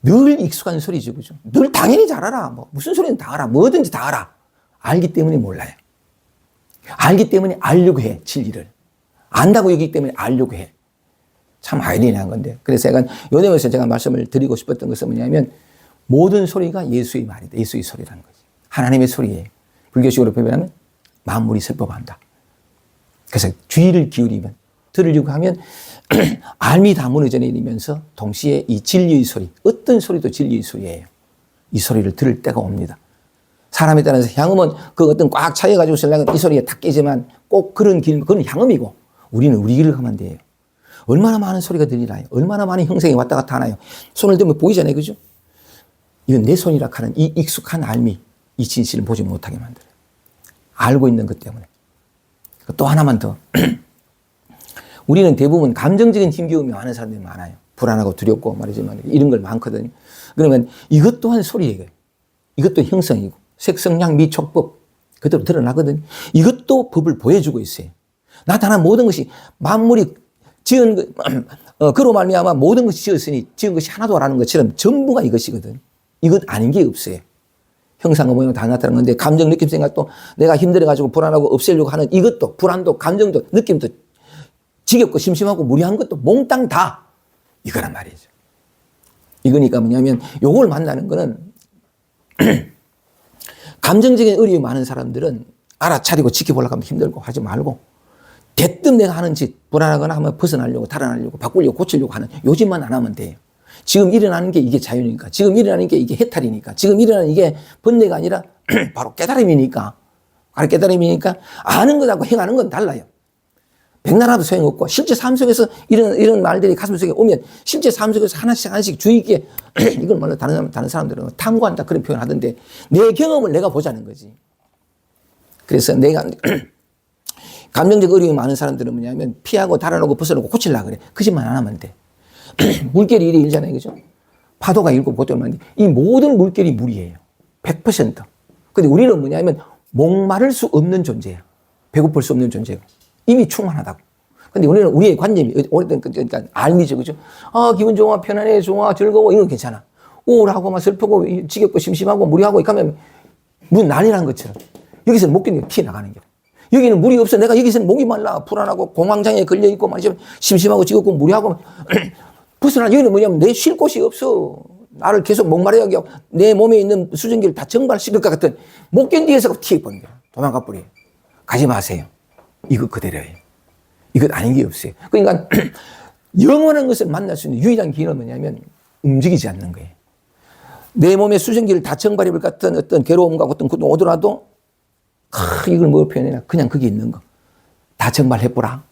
늘 익숙한 소리죠. 그죠? 늘 당연히 잘 알아. 뭐 무슨 소리는 다 알아. 뭐든지 다 알아. 알기 때문에 몰라요. 알기 때문에 알려고 해, 진리를. 안다고 여기기 때문에 알려고 해. 참 아이러니한 건데. 그래서 요 내용에서 제가 말씀을 드리고 싶었던 것은 뭐냐면 모든 소리가 예수의 말이다. 예수의 소리라는 거지. 하나님의 소리예요. 불교식으로 표현하면 만물이 슬퍼한다. 그래서 주의를 기울이면, 들으려고 하면 알미 다 무너져 내리면서 동시에 이 진리의 소리, 어떤 소리도 진리의 소리예요. 이 소리를 들을 때가 옵니다. 사람에 따라서 향음은 그 어떤 꽉 차여가지고 설랑은 이 소리에 탁 깨지만 꼭 그런 길, 그건 향음이고 우리는 우리 길을 가면 돼요. 얼마나 많은 소리가 들리나요? 얼마나 많은 형상이 왔다 갔다 하나요? 손을 대면 보이잖아요. 그죠? 이건 내 손이라 하는 이 익숙한 알미, 이 진실을 보지 못하게 만들어요. 알고 있는 것 때문에. 또 하나만 더. 우리는 대부분 감정적인 힘겨움이 많은 사람들이 많아요. 불안하고 두렵고 말이지만 이런 걸 많거든요. 그러면 이것 또한 소리예요. 이것도 형성이고 색성량 미촉법 그대로 드러나거든요. 이것도 법을 보여주고 있어요. 나타난 모든 것이 만물이 지은 그로 말미암아 모든 것이 지었으니 지은 것이 하나도 라는 것처럼 전부가 이것이거든. 이것 아닌 게 없어요. 형상과 모양 다 나타나는 건데 감정, 느낌, 생각도 내가 힘들어가지고 불안하고 없애려고 하는 이것도 불안도 감정도 느낌도 지겹고 심심하고 무리한 것도 몽땅 다 이거란 말이죠. 이거니까 뭐냐면 요걸 만나는 거는 감정적인 의리가 많은 사람들은 알아차리고 지켜보려고 하면 힘들고 하지 말고 대뜸 내가 하는 짓 불안하거나 하면 벗어나려고 달아나려고 바꾸려고 고치려고 하는 요짓만 안 하면 돼요. 지금 일어나는 게 이게 자연이니까 지금 일어나는 게 이게 해탈이니까 지금 일어나는 이게 번뇌가 아니라 바로 깨달음이니까 바로 깨달음이니까 아는 것하고 행하는 건 달라요. 백날아도 소용없고 실제 삶 속에서 이런 말들이 가슴 속에 오면 실제 삶 속에서 하나씩 주의 있게 이걸 말로 다른 사람들은 탐구한다 그런 표현을 하던데 내 경험을 내가 보자는 거지. 그래서 내가 감정적 어려움이 많은 사람들은 뭐냐면 피하고 달아놓고 벗어놓고 고치려고 그래. 그 짓만 안 하면 돼. 물결이 이래 일잖아요. 그죠? 파도가 일고 보통 많은데 이 모든 물결이 물이에요. 100%. 근데 우리는 뭐냐면 목마를 수 없는 존재야. 배고플 수 없는 존재고. 이미 충만하다고. 근데 우리는 우리의 관념이 오래된 그러니까 알미죠. 그죠? 아, 기분 좋아, 편안해, 좋아, 즐거워. 이건 괜찮아. 우울하고 막 슬프고 지겹고 심심하고 무리하고 이렇게 하면 문 난리라는 것처럼 여기서는 못 견디고 피 나가는 거야. 여기는 물이 없어. 내가 여기서는 목이 말라, 불안하고 공황장애에 걸려있고 말이죠. 심심하고 지겹고 무리하고 벗어나. 여기는 뭐냐면 내 쉴 곳이 없어. 나를 계속 목마르게 하고 내 몸에 있는 수증기를 다 증발시킬 것 같은 못 견디해서 튀어버린 거야. 도망가 버려요. 가지 마세요. 이거 그대로예요. 이것 아닌 게 없어요. 그러니까 영원한 것을 만날 수 있는 유일한 길은 뭐냐면 움직이지 않는 거예요. 내 몸의 수증기를 다 증발해볼 것 같은 어떤 괴로움과 어떤 고통 오더라도 이걸 뭐 표현해나 그냥 거기 있는 거. 다 증발해보라.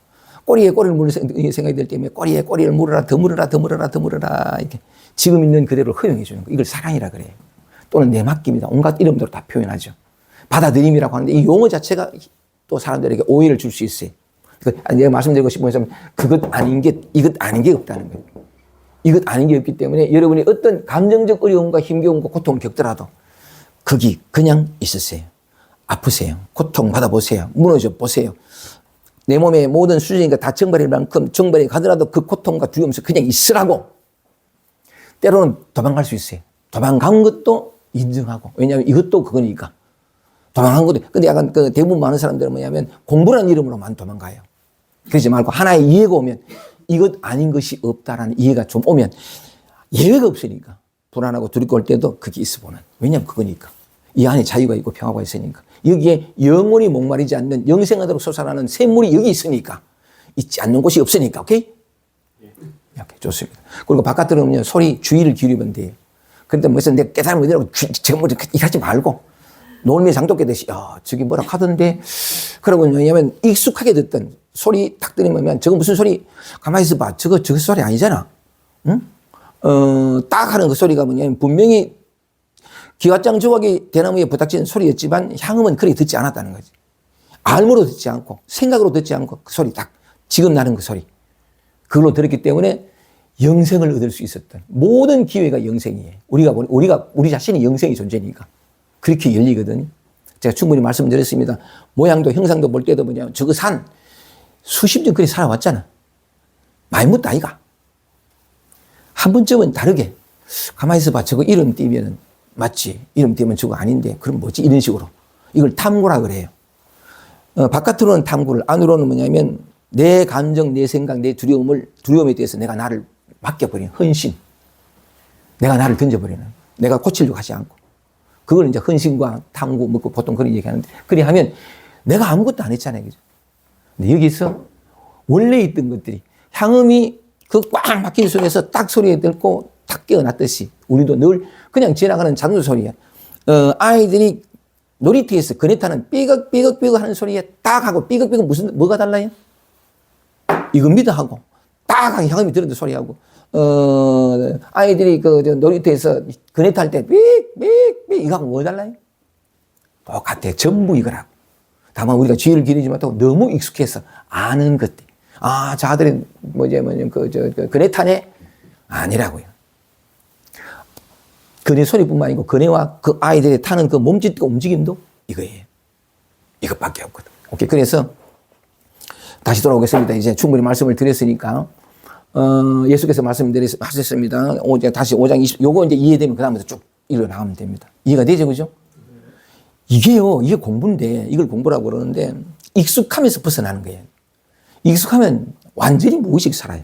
꼬리에 꼬리를 물을 생각이 들 때문에 꼬리에 꼬리를 물어라, 더 물어라, 더 물어라, 더 물어라. 이렇게 지금 있는 그대로 허용해 주는 거. 이걸 사랑이라 그래요. 또는 내 맡김이다. 온갖 이름대로 다 표현하죠. 받아들임이라고 하는데 이 용어 자체가 또 사람들에게 오해를 줄 수 있어요. 내가 말씀드리고 싶은 것은 그것 아닌 게, 이것 아닌 게 없다는 거예요. 이것 아닌 게 없기 때문에 여러분이 어떤 감정적 어려움과 힘겨움과 고통을 겪더라도 거기 그냥 있으세요. 아프세요. 고통 받아보세요. 무너져 보세요. 내 몸의 모든 수준이가 다 정발일 만큼 정발이 가더라도 그 고통과 두려움에서 그냥 있으라고. 때로는 도망갈 수 있어요. 도망간 것도 인정하고. 왜냐하면 이것도 그거니까. 도망간 것도. 근데 약간 그 대부분 많은 사람들은 뭐냐면 공부라는 이름으로만 도망가요. 그러지 말고 하나의 이해가 오면 이것 아닌 것이 없다라는 이해가 좀 오면 예외가 없으니까 불안하고 두렵고 때도 그게 있어 보는. 왜냐하면 그거니까. 이 안에 자유가 있고 평화가 있으니까. 여기에 영원히 목마르지 않는 영생하도록 솟아나는 샘물이 여기 있으니까. 있지 않는 곳이 없으니까. 오케이? 이렇게 좋습니다. 그리고 바깥으로 오면 소리 주의를 기울이면 돼요. 그런데 무슨 내 깨달음을 내라고 지금 이렇게 하지 말고 놀매 장독 깨듯이 저기 뭐라 하던데 그러고 왜냐면 익숙하게 듣던 소리 탁 들으면 저거 무슨 소리 가만히 있어봐. 저거 소리 아니잖아. 응? 딱 하는 그 소리가 뭐냐면 분명히 기와장 조각이 대나무에 부닥치는 소리였지만 향음은 그렇게 듣지 않았다는 거지. 알므로 듣지 않고 생각으로 듣지 않고 그 소리 딱 지금 나는 그 소리 그걸로 들었기 때문에 영생을 얻을 수 있었던 모든 기회가 영생이에요. 우리 자신이 영생의 존재니까 그렇게 열리거든요. 제가 충분히 말씀드렸습니다. 모양도 형상도 볼 때도 뭐냐면 저거 산 수십 년 그리 살아왔잖아. 많이 묻다 아이가. 한 번쯤은 다르게 가만히 있어봐. 저거 이름 띄면 맞지. 이름 띄면 저거 아닌데 그럼 뭐지? 이런 식으로. 이걸 탐구라 그래요. 바깥으로는 탐구를 안으로는 뭐냐면 내 감정, 내 생각, 내 두려움에 대해서 내가 나를 맡겨버리는 헌신. 내가 나를 던져버리는. 내가 고치려고 하지 않고. 그걸 이제 헌신과 탐구, 뭐 보통 그런 얘기 하는데. 그리 하면 내가 아무것도 안 했잖아요. 그죠? 근데 여기서 원래 있던 것들이 향음이 그 꽉 막힌 속에서 딱 소리에 들고 탁 깨어났듯이 우리도 늘 그냥 지나가는 자동차 소리야. 아이들이 놀이터에서 그네 타는 삐걱삐걱삐걱 하는 소리에 딱 하고 삐걱삐걱 뭐가 달라요? 이겁니다 하고 딱 하고 향음이 들어도 소리하고 아이들이 그 놀이터에서 그네 탈 때 삐삐삐 이거하고 뭐 달라요? 똑같아. 전부 이거라고. 다만 우리가 주의를 기르지 못하고 너무 익숙해서 아는 것들. 아, 저 아들은 그네 타네? 아니라고요. 그네 소리뿐만 아니고 그네와 그 아이들이 타는 그 몸짓과 움직임도 이거예요. 이것밖에 없거든. 오케이. 그래서 다시 돌아오겠습니다. 이제 충분히 말씀을 드렸으니까 예수께서 말씀하셨습니다. 다시 5장 20 요거 이제 이해되면 그 다음부터 쭉 읽어 나가면 됩니다. 이해가 되죠, 그죠? 이게 공부인데 이걸 공부라고 그러는데 익숙하면서 벗어나는 거예요. 익숙하면 완전히 무의식 살아요.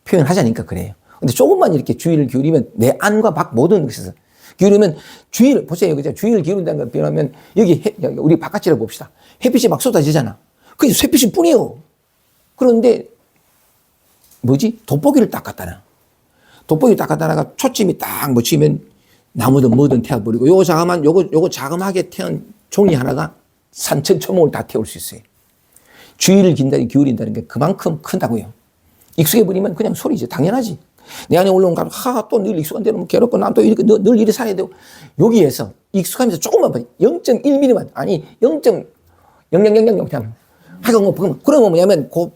표현하자니까 그래요. 근데 조금만 이렇게 주의를 기울이면 내 안과 밖 모든 것에서 기울이면 주의를 보세요. 그죠? 주의를 기울인다는 걸 표현하면 여기 우리 바깥이라고 봅시다. 햇빛이 막 쏟아지잖아. 그게 햇빛이 뿐이요. 그런데 뭐지? 돋보기를 딱 갖다 놔. 돋보기 딱 갖다 놔가 초점이 딱 묻히면 나무든 뭐든 태워버리고 요거 자그마하게 태운 종이 하나가 산천초목을 다 태울 수 있어요. 주의를 기울인다는 게 그만큼 크다고요. 익숙해버리면 그냥 소리지. 당연하지. 내 안에 올라온 가면 또 늘 익숙한 데는 괴롭고 난 또 이렇게 늘 이리 살아야 되고 여기에서 익숙하면서 조금만 0.1mm만 아니 0. 영영영영 그냥 하고 그러면 뭐냐면 그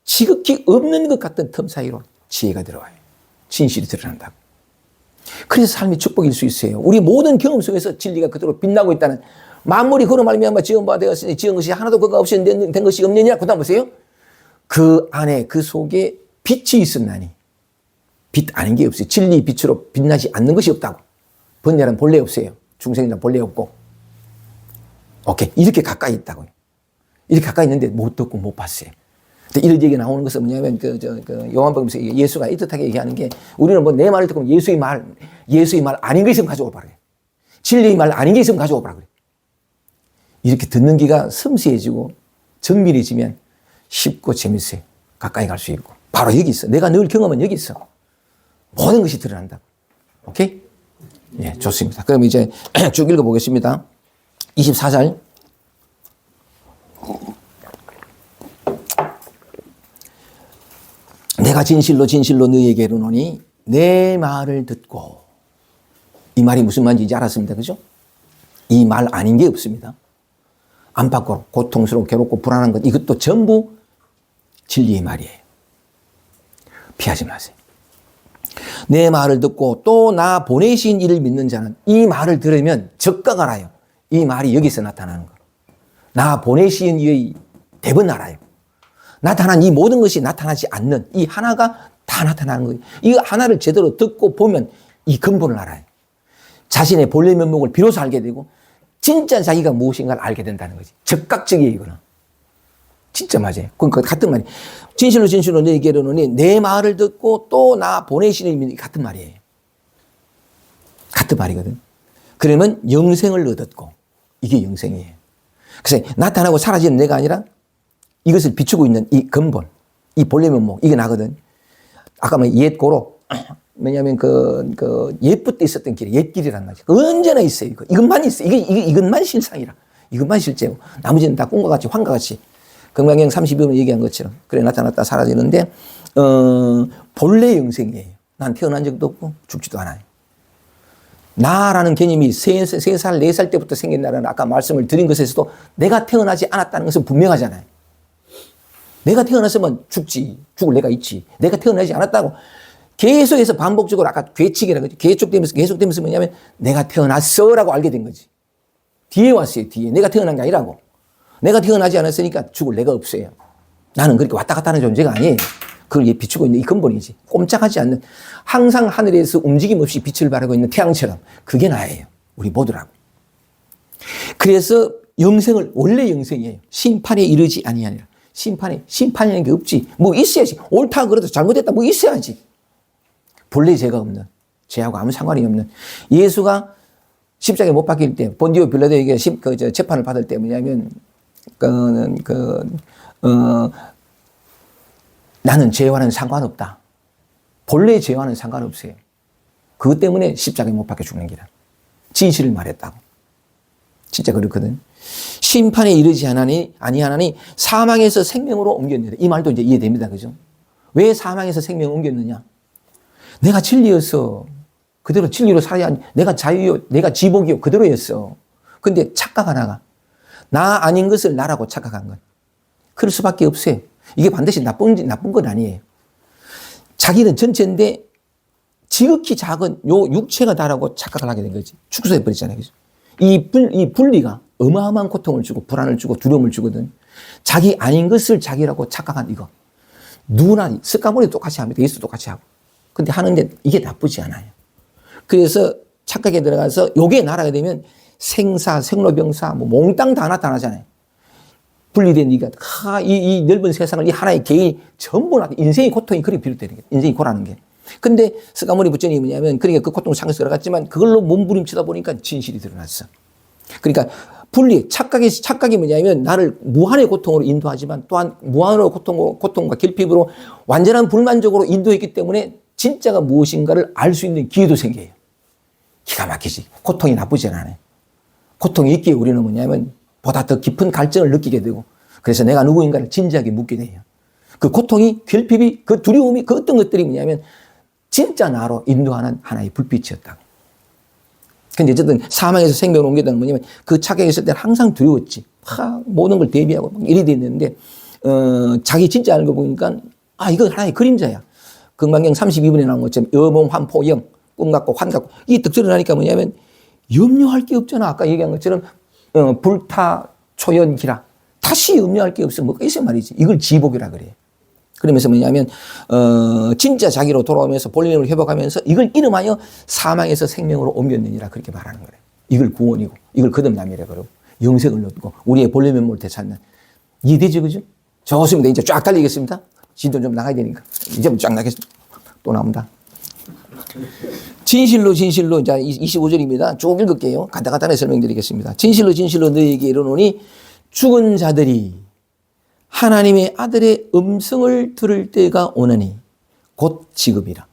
지극히 없는 것 같은 틈 사이로 지혜가 들어와요. 진실이 드러난다고. 그래서 삶이 축복일 수 있어요. 우리 모든 경험 속에서 진리가 그대로 빛나고 있다는, 만물이 그로 말미암아 지은 바 되었으니 지은 것이 하나도 그가 없이 된 것이 없느니라. 그다음 보세요. 그 안에 그 속에 빛이 있었나니 빛 아닌 게 없어요. 진리 빛으로 빛나지 않는 것이 없다고. 번뇌는 본래 없어요. 중생이란 본래 없고. 오케이. 이렇게 가까이 있다고요. 이렇게 가까이 있는데 못 듣고 못 봤어요. 이런 얘기가 나오는 것은 뭐냐면 요한복음에서 예수가 이뜻하게 얘기하는 게, 우리는 뭐 내 말을 듣고 예수의 말 아닌 게 있으면 가져오라 그래. 진리의 말 아닌 게 있으면 가져오라 그래. 이렇게 듣는 귀가 섬세해지고 정밀해지면 쉽고 재밌어요. 가까이 갈 수 있고. 바로 여기 있어. 내가 늘 경험은 여기 있어. 모든 것이 드러난다. 오케이? 예, 좋습니다. 그럼 이제 쭉 읽어보겠습니다. 24절. 내가 진실로 진실로 너희에게 이르노니 내 말을 듣고. 이 말이 무슨 말인지 이제 알았습니다. 그죠? 이 말 아닌 게 없습니다. 안팎으로 고통스럽고 괴롭고 불안한 것, 이것도 전부 진리의 말이에요. 피하지 마세요. 내 말을 듣고 또 나 보내신 이를 믿는 자는, 이 말을 들으면 즉각 알아요. 이 말이 여기서 나타나는 거. 나 보내신 이의 대번 알아요. 나타난 이 모든 것이 나타나지 않는 이 하나가 다 나타나는 거예요. 이 하나를 제대로 듣고 보면 이 근본을 알아요. 자신의 본래 면목을 비로소 알게 되고 진짜 자기가 무엇인가를 알게 된다는 거지. 즉각적이에요, 이거는. 진짜 맞아요. 그러니까 같은 말이에요. 진실로 진실로 너희에게 이르노니 내 말을 듣고 또 나 보내시는 이미 같은 말이에요. 같은 말이거든. 그러면 영생을 얻었고, 이게 영생이에요. 그래서 나타나고 사라지는 내가 아니라 이것을 비추고 있는 이 근본, 이 본래 면목, 이게 나거든. 아까 뭐 옛고로, 왜냐하면 옛부터 있었던 길이 옛길이란 말이죠. 언제나 있어요. 이것만 있어요. 이것만 실상이라. 이것만 실제고. 나머지는 다 꿈과 같이 환과 같이. 금강경 32번 얘기한 것처럼. 그래 나타났다 사라지는데 본래 영생이에요. 난 태어난 적도 없고 죽지도 않아요. 나라는 개념이 3살, 4살 때부터 생긴다는 아까 말씀을 드린 것에서도 내가 태어나지 않았다는 것은 분명하잖아요. 내가 태어났으면 죽을 내가 있지. 내가 태어나지 않았다고 계속해서 반복적으로, 아까 괴치기라고 하죠. 계속되면서 뭐냐면 내가 태어났어라고 알게 된 거지. 뒤에 왔어요. 뒤에. 내가 태어난 게 아니라고. 내가 태어나지 않았으니까 죽을 내가 없어요. 나는 그렇게 왔다 갔다 하는 존재가 아니에요. 그걸 비추고 있는 이 근본이지. 꼼짝하지 않는, 항상 하늘에서 움직임 없이 빛을 발하고 있는 태양처럼, 그게 나예요. 우리 모두라고. 그래서 영생을, 원래 영생이에요. 심판에 이르지 아니하니라. 심판이라는 게 없지. 뭐 있어야지. 옳다 그래도 잘못했다 뭐 있어야지. 본래 죄가 없는, 죄하고 아무 상관이 없는 예수가 십자가에 못 박힐 때 본디오 빌라도에게 재판을 받을 때 뭐냐면 나는 죄와는 상관없다. 본래 죄와는 상관없어요. 그것 때문에 십자가에 못 박혀 죽는 기라. 진실을 말했다고. 진짜 그렇거든. 심판에 이르지 아니하나니 사망에서 생명으로 옮겼느니라. 이 말도 이제 이해됩니다. 그죠? 왜 사망에서 생명을 옮겼느냐? 내가 진리였어. 그대로 진리로 살아야 하니, 내가 자유요, 내가 지복이요, 그대로였어. 근데 착각 하나가, 나 아닌 것을 나라고 착각한 것. 그럴 수밖에 없어요. 이게 반드시 나쁜 건 아니에요. 자기는 전체인데 지극히 작은 요 육체가 나라고 착각을 하게 된 거지. 축소해버리잖아요. 그죠? 이 분리가 어마어마한 고통을 주고 불안을 주고 두려움을 주거든. 자기 아닌 것을 자기라고 착각한 이거. 누구나 습관머리 똑같이 합니다. 예수도 똑같이 하고. 근데 하는데 이게 나쁘지 않아요. 그래서 착각에 들어가서 요게 나라가 되면 생사, 생로병사, 뭐 몽땅 다 나타나잖아요. 분리된 네가 이 넓은 세상을 이 하나의 개인이 전부 인생의 고통이 그렇게 비롯되는 거예요. 인생이 고라는 게. 근데 스가모니 부처님이 뭐냐면, 그러니까 그 고통을 참여해서 들어갔지만 그걸로 몸부림치다 보니까 진실이 드러났어. 그러니까 착각이 뭐냐면 나를 무한의 고통으로 인도하지만 또한 무한의 고통과 결핍으로 완전한 불만족으로 인도했기 때문에 진짜가 무엇인가를 알 수 있는 기회도 생겨요. 기가 막히지. 고통이 나쁘지 않아요. 고통이 있기에 우리는 뭐냐면 보다 더 깊은 갈증을 느끼게 되고, 그래서 내가 누구인가를 진지하게 묻게 돼요. 그 고통이, 결핍이, 그 두려움이, 그 어떤 것들이 뭐냐면 진짜 나로 인도하는 하나의 불빛이었다고. 근데 어쨌든 사망에서 생명을 옮겼다는 건 뭐냐면 그 착각이 있을 때는 항상 두려웠지. 모든 걸 대비하고 막 이리 됐는데, 자기 진짜 알고 보니까, 이거 하나의 그림자야. 금강경 32분에 나온 것처럼 여몽, 환포, 영, 꿈 같고 환 같고. 이게 득 드러나니까 뭐냐면 염려할 게 없잖아. 아까 얘기한 것처럼, 불타, 초연, 기라. 다시 염려할 게 없어. 뭐가 있어 말이지. 이걸 지복이라 그래. 그러면서 뭐냐면, 진짜 자기로 돌아오면서 본인을 회복하면서 이걸 이름하여 사망에서 생명으로 옮겼느니라 그렇게 말하는 거래. 이걸 구원이고, 이걸 거듭남이라 그러고, 영생을 얻고, 우리의 본래 면목을 되찾는. 이해되죠, 그죠? 좋습니다. 이제 쫙 달리겠습니다. 진도 좀 나가야 되니까. 이제 쫙 나겠습니다. 또 나옵니다. 진실로, 진실로, 자, 25절입니다. 쭉 읽을게요. 간단간단하게 설명드리겠습니다. 진실로 너희에게 이르노니 죽은 자들이 하나님의 아들의 음성을 들을 때가 오느니 곧 지금이라.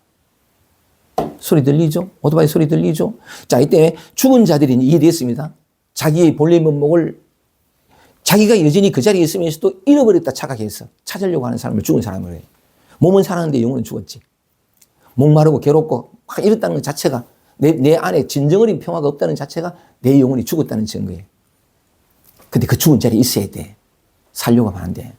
소리 들리죠? 오토바이 소리 들리죠? 자, 이때 죽은 자들이 이해됐습니다. 자기의 본래 면목을 자기가 여전히 그 자리에 있으면서도 잃어버렸다 착각해서 찾으려고 하는 사람을 죽은 사람을 해요. 몸은 살았는데 영혼은 죽었지. 목마르고 괴롭고 막 이랬다는 것 자체가 내 안에 진정어린 평화가 없다는 자체가 내 영혼이 죽었다는 증거예요. 근데 그 죽은 자리에 있어야 돼. 살려고 하면 안 돼.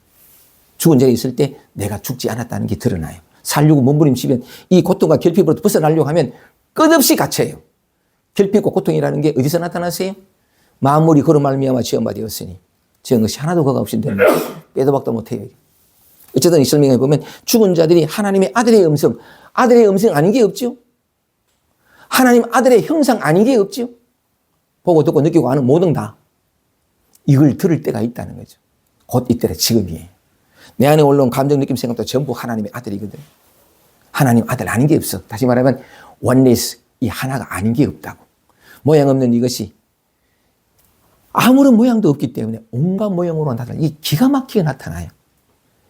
죽은 자리에 있을 때 내가 죽지 않았다는 게 드러나요. 살려고 몸부림치면 이 고통과 결핍으로부터 벗어나려고 하면 끝없이 갇혀요. 결핍과 고통이라는 게 어디서 나타나세요? 만물이 그로 말미암아 지음바 되었으니 지은 것이 하나도 그가 없이 되는 거예요. 빼도 박도 못해요. 어쨌든 이 설명에 보면 죽은 자들이 하나님의 아들의 음성 아닌 게 없죠. 하나님 아들의 형상 아닌 게 없죠. 보고 듣고 느끼고 아는 모든 다 이걸 들을 때가 있다는 거죠. 곧 이때라 지금이에요. 내 안에 올라온 감정, 느낌, 생각도 전부 하나님의 아들이거든. 하나님 아들 아닌 게 없어. 다시 말하면 원리스, 이 하나가 아닌 게 없다고. 모양 없는 이것이 아무런 모양도 없기 때문에 온갖 모양으로 나타나요. 이 기가 막히게 나타나요.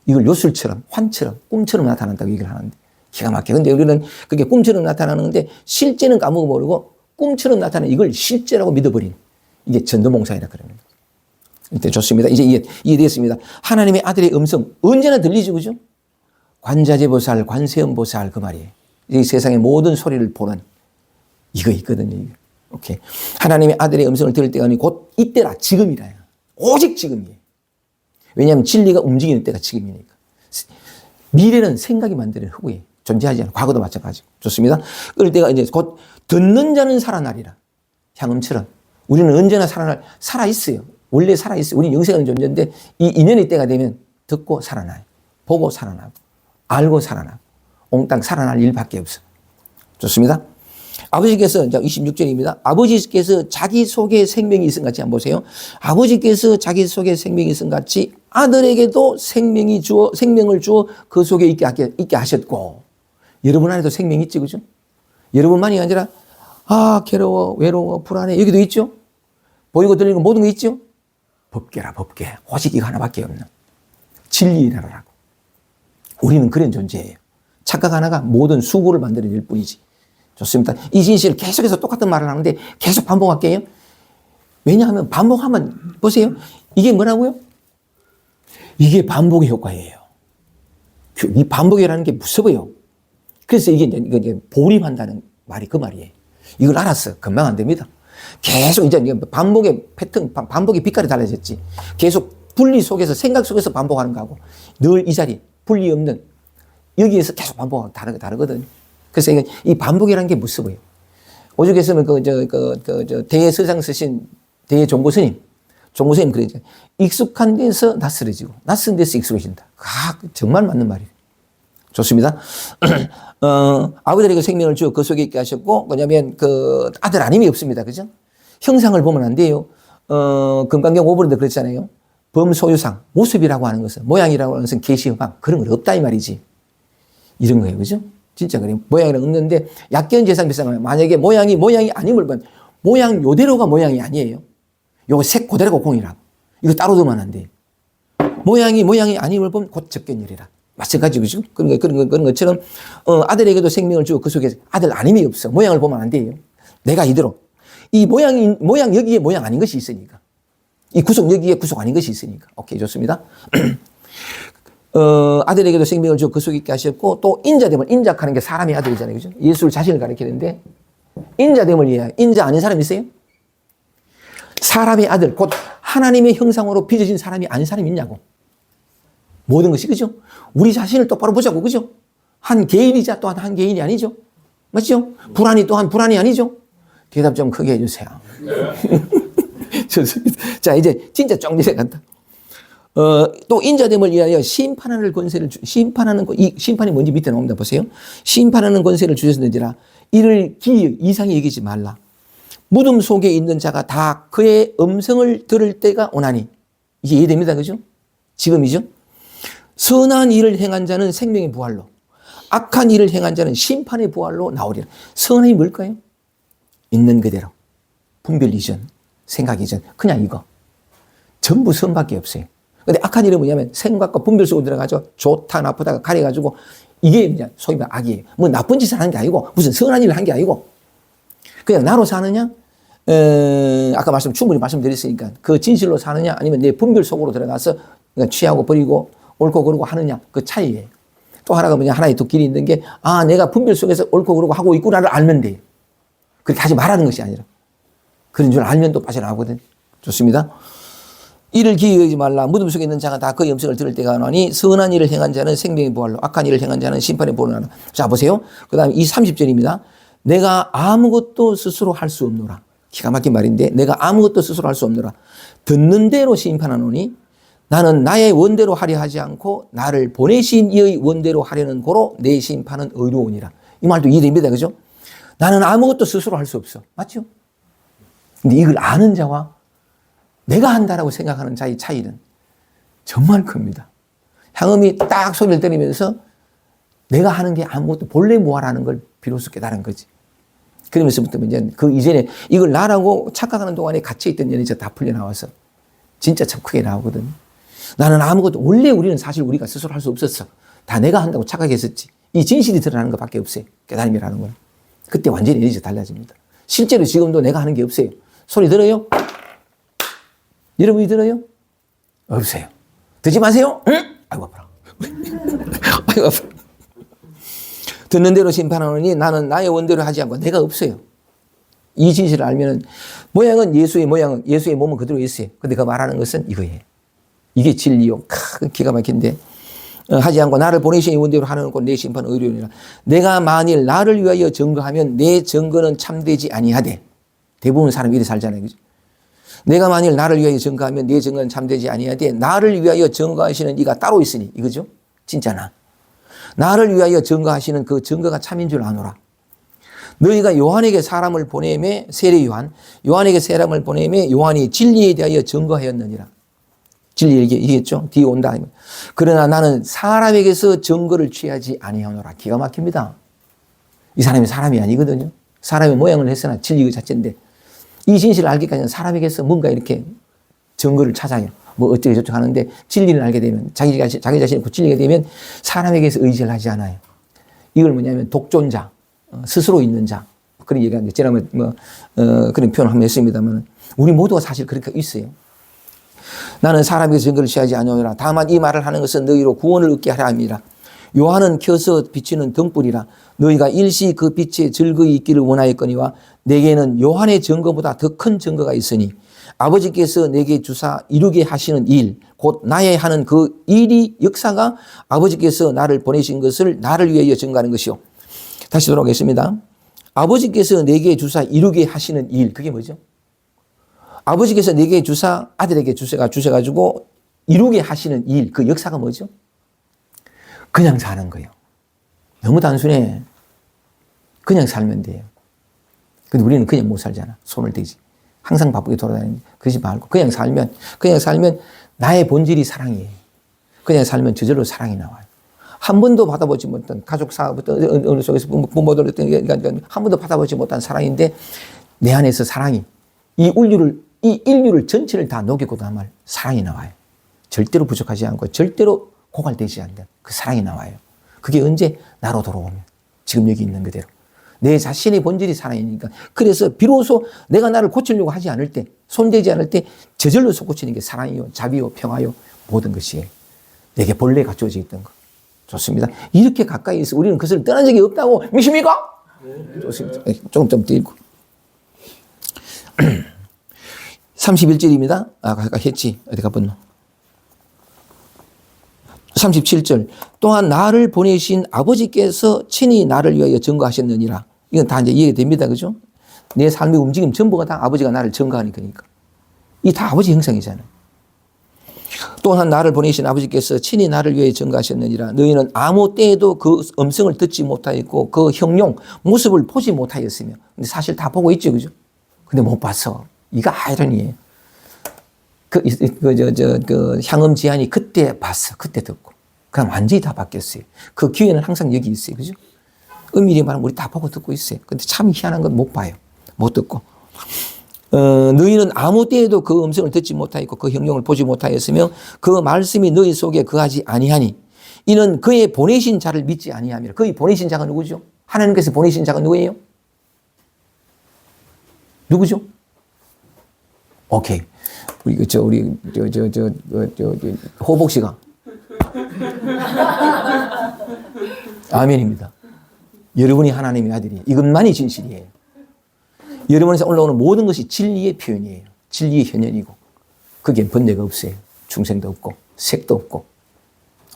이걸 요술처럼, 환처럼, 꿈처럼 나타난다고 얘기를 하는데 기가 막혀. 근데 우리는 그게 꿈처럼 나타나는데 실제는 까먹어 모르고 꿈처럼 나타나는 이걸 실제라고 믿어버린 이게 전도몽상이라 그러는 거예요. 이때 좋습니다. 이제 이해됐습니다. 하나님의 아들의 음성 언제나 들리죠, 그죠? 관자재보살, 관세음보살 그 말이에요. 이 세상의 모든 소리를 보는 이거 있거든요. 이거. 오케이. 하나님의 아들의 음성을 들을 때가 아니 곧 이때라 지금이라요. 오직 지금이에요. 왜냐하면 진리가 움직이는 때가 지금이니까. 미래는 생각이 만드는 흑우에 존재하지 않아. 과거도 마찬가지고. 좋습니다. 그럴 때가 이제 곧 듣는 자는 살아나리라. 향음처럼. 우리는 언제나 살아있어요. 원래 살아있어요. 우리는 영생하는 존재인데 이 인연의 때가 되면 듣고 살아나요. 보고 살아나고 알고 살아나고 옹땅 살아날 일밖에 없어. 좋습니다. 아버지께서 이제 26절입니다. 아버지께서 자기 속에 생명이 있음 같이 한번 보세요. 아버지께서 자기 속에 생명이 있음 같이 아들에게도 생명을 주어 그 속에 있게 하셨고 여러분 안에도 생명이 있지, 그죠? 여러분만이 아니라 괴로워, 외로워, 불안해 여기도 있죠? 보이고 들리고 모든 거 있죠? 법계라 법계. 오직 이거 하나밖에 없는 진리라라고. 우리는 그런 존재예요. 착각 하나가 모든 수고를 만들어낼 뿐이지. 좋습니다. 이 진실을 계속해서 똑같은 말을 하는데 계속 반복할게요. 왜냐하면 반복하면 보세요. 이게 뭐라고요? 이게 반복의 효과예요. 이 반복이라는 게 무서워요. 그래서 이게 보림한다는 말이 그 말이에요. 이걸 알았어. 금방 안 됩니다. 계속 이제 반복의 패턴, 반복의 빛깔이 달라졌지. 계속 분리 속에서 생각 속에서 반복하는 거하고 늘 이 자리 분리 없는 여기에서 계속 반복하고 다르거든요. 그래서 이 반복이라는 게 무서워요. 오죽했으면 대서상 쓰신 대종고스님 그러죠. 익숙한 데서 낯설어지고 낯선 데서 익숙해진다. 정말 맞는 말이에요. 좋습니다. 아버지에게 생명을 주어 그 속에 있게 하셨고, 뭐냐면 그 아들 아님이 없습니다. 그죠? 형상을 보면 안 돼요. 금강경 5번에도 그랬잖아요. 범소유상, 모습이라고 하는 것은, 모양이라고 하는 것은 계시음악, 그런 건 없다 이 말이지. 이런 거예요. 그죠? 진짜 그래요. 모양이랑 없는데, 약견 재상 비상하면 만약에 모양이 아님을 보면, 모양 요대로가 모양이 아니에요. 요거 색 그대로가 공이라고. 이거 따로 두면 안 돼요. 모양이 아님을 보면 곧 적견이라. 마찬가지, 그죠? 그런 것처럼, 아들에게도 생명을 주고 그 속에 아들 아님이 없어. 모양을 보면 안 돼요. 내가 이대로. 이 모양 여기에 모양 아닌 것이 있으니까. 이 구속 여기에 구속 아닌 것이 있으니까. 오케이, 좋습니다. 아들에게도 생명을 주고 그 속에 있게 하셨고, 또 인자됨을 인작하는 게 사람의 아들이잖아요. 그죠? 예수를 자신을 가리키는데, 인자됨을 위하여. 인자 아닌 사람 있어요? 사람의 아들, 곧 하나님의 형상으로 빚어진 사람이 아닌 사람이 있냐고. 모든 것이, 그죠? 우리 자신을 똑바로 보자고, 그죠? 한 개인이자 또한 한 개인이 아니죠? 맞죠? 불안이 또한 불안이 아니죠? 대답 좀 크게 해주세요. 좋습니다. 자, 이제 진짜 정리해 간다. 또 인자됨을 위하여 심판하는 권세를 이 심판이 뭔지 밑에 나옵니다. 보세요. 심판하는 권세를 주셨는지라 이를 이상히 여기지 말라. 무덤 속에 있는 자가 다 그의 음성을 들을 때가 오나니. 이게 이해됩니다. 그죠? 지금이죠? 선한 일을 행한 자는 생명의 부활로, 악한 일을 행한 자는 심판의 부활로 나오리라. 선함이 뭘까요? 있는 그대로. 분별 이전, 생각 이전. 그냥 이거. 전부 선밖에 없어요. 근데 악한 일은 뭐냐면 생각과 분별 속으로 들어가죠. 좋다, 나쁘다가 가려가지고 이게 그냥 소위 말해 악이에요. 뭐 나쁜 짓을 하는 게 아니고 무슨 선한 일을 한 게 아니고 그냥 나로 사느냐? 아까 충분히 말씀드렸으니까 그 진실로 사느냐? 아니면 내 분별 속으로 들어가서 그러니까 취하고 버리고 옳고 그르고 하느냐? 그 차이예요. 또 하나가 뭐냐? 하나의 또 길이 있는 게 내가 분별 속에서 옳고 그르고 하고 있구나를 알면 돼요. 그렇게 하지 말라는 것이 아니라 그런 줄 알면 또 빠져나오거든. 좋습니다. 이를 기여하지 말라. 무덤 속에 있는 자가 다 그의 음성을 들을 때가 오나니 선한 일을 행한 자는 생명의 부활로 악한 일을 행한 자는 심판의 부활로 나라. 자 보세요. 그 다음에 이 30절입니다. 내가 아무것도 스스로 할 수 없노라. 기가 막힌 말인데 내가 아무것도 스스로 할 수 없노라. 듣는 대로 심판하노니 나는 나의 원대로 하려 하지 않고 나를 보내신 이의 원대로 하려는 고로 내 심판은 의로우니라. 이 말도 이해됩니다. 그죠? 나는 아무것도 스스로 할 수 없어. 맞죠? 근데 이걸 아는 자와 내가 한다라고 생각하는 자의 차이는 정말 큽니다. 향음이 딱 소리를 들으면서 내가 하는 게 아무것도 본래 무하라는 걸 비로소 깨달은 거지. 그러면서부터 이제 그 이전에 이걸 나라고 착각하는 동안에 갇혀있던 연이 다 풀려나와서 진짜 참 크게 나오거든. 나는 아무것도, 원래 우리는 사실 우리가 스스로 할 수 없었어. 다 내가 한다고 착각했었지. 이 진실이 드러나는 것밖에 없어요. 깨달음이라는 건. 그때 완전히 에너지가 달라집니다. 실제로 지금도 내가 하는 게 없어요. 소리 들어요? 여러분이 들어요? 없어요. 듣지 마세요? 응? 아이고 아파라. 아이고 아파라. 듣는 대로 심판하노니 나는 나의 원대로 하지 않고 내가 없어요. 이 진실을 알면은 모양은 예수의 몸은 그대로 있어요. 근데 그 말하는 것은 이거예요. 이게 진리요. 기가 막힌데 하지 않고 나를 보내신 원대로 하는 것 내 심판은 의로우니라. 내가 만일 나를 위하여 증거하면 내 증거는 참되지 아니하되. 대부분 사람이 이렇게 살잖아요. 그죠? 내가 만일 나를 위하여 증거하면 내 증거는 참되지 아니하되 나를 위하여 증거하시는 이가 따로 있으니 이거죠. 진짜 나를 위하여 증거하시는 그 증거가 참인 줄 아노라. 너희가 요한에게 사람을 보내매 세례 요한에게 사람을 보내매 요한이 진리에 대하여 증거하였느니라. 진리 얘기했죠. 뒤에 온다. 그러나 나는 사람에게서 증거를 취하지 아니하노라. 기가 막힙니다. 이 사람이 사람이 아니거든요. 사람의 모양을 했으나 진리 그 자체인데 이 진실을 알기까지는 사람에게서 뭔가 이렇게 증거를 찾아요. 뭐 어쩌고 저쩌고 하는데 진리를 알게 되면 자기 자신이 고치게 되면 사람에게서 의지를 하지 않아요. 이걸 뭐냐면 독존자, 스스로 있는 자 그런 얘기하는데 지난번에 그런 표현을 한번 했습니다만 우리 모두가 사실 그렇게 있어요. 나는 사람에게서 증거를 취하지 아니하노라. 다만 이 말을 하는 것은 너희로 구원을 얻게 하려 함이라. 요한은 켜서 비치는 등불이라. 너희가 일시 그 빛에 즐거이 있기를 원하였거니와 내게는 요한의 증거보다 더 큰 증거가 있으니 아버지께서 내게 주사 이루게 하시는 일, 곧 나의 하는 그 일이 역사가 아버지께서 나를 보내신 것을 나를 위하여 증거하는 것이요. 다시 돌아오겠습니다. 아버지께서 내게 주사 이루게 하시는 일, 그게 뭐죠? 아버지께서 내게 주사 아들에게 주셔가지고 이루게 하시는 일, 그 역사가 뭐죠? 그냥 사는 거예요. 너무 단순해. 그냥 살면 돼요. 근데 우리는 그냥 못 살잖아. 손을 대지. 항상 바쁘게 돌아다니는 그러지 말고 그냥 살면 나의 본질이 사랑이에요. 그냥 살면 저절로 사랑이 나와요. 한 번도 받아보지 못한 가족사부터 어느 속에서 부모들 한 번도 받아보지 못한 사랑인데 내 안에서 사랑이 이 인류를 전체를 다 녹이고 남을 사랑이 나와요. 절대로 부족하지 않고 절대로 고갈되지 않는 그 사랑이 나와요. 그게 언제? 나로 돌아오면. 지금 여기 있는 그대로. 내 자신의 본질이 사랑이니까. 그래서 비로소 내가 나를 고치려고 하지 않을 때, 손대지 않을 때 저절로 솟구치는 게 사랑이요, 자비요, 평화요, 모든 것이에요. 내게 본래 갖춰져 있던 거. 좋습니다. 이렇게 가까이 있어 우리는 그것을 떠난 적이 없다고 믿습니까? 좋습니다. 좀 띄고. 31절입니다. 아까 했지. 어디 가봤노? 37절. 또한 나를 보내신 아버지께서 친히 나를 위하여 증거하셨느니라. 이건 다 이제 이해됩니다. 그죠? 내 삶의 움직임 전부가 다 아버지가 나를 증거하는 거니까. 이 다 아버지 형상이잖아요. 또한 나를 보내신 아버지께서 친히 나를 위하여 증거하셨느니라. 너희는 아무 때에도 그 음성을 듣지 못하였고 그 형용, 모습을 보지 못하였으며. 근데 사실 다 보고 있죠. 그죠? 근데 못 봤어. 이거 아이러니예요. 그 향음 제한이 그때 봤어. 그때 듣고. 그럼 완전히 다 바뀌었어요. 그 기회는 항상 여기 있어요. 그죠? 은밀히 말하면 우리 다 보고 듣고 있어요. 근데 참 희한한 건 못 봐요. 못 듣고. 너희는 아무 때에도 그 음성을 듣지 못하였고 그 형용을 보지 못하였으며 그 말씀이 너희 속에 거하지 아니하니 이는 그의 보내신 자를 믿지 아니함이라. 그의 보내신 자가 누구죠? 하나님께서 보내신 자가 누구예요? 누구죠? 오케이. 우리 호복 씨가 아멘입니다. 여러분이 하나님의 아들이에요. 이것만이 진실이에요. 여러분에서 올라오는 모든 것이 진리의 표현이에요. 진리의 현현이고 거기엔 번뇌가 없어요. 중생도 없고 색도 없고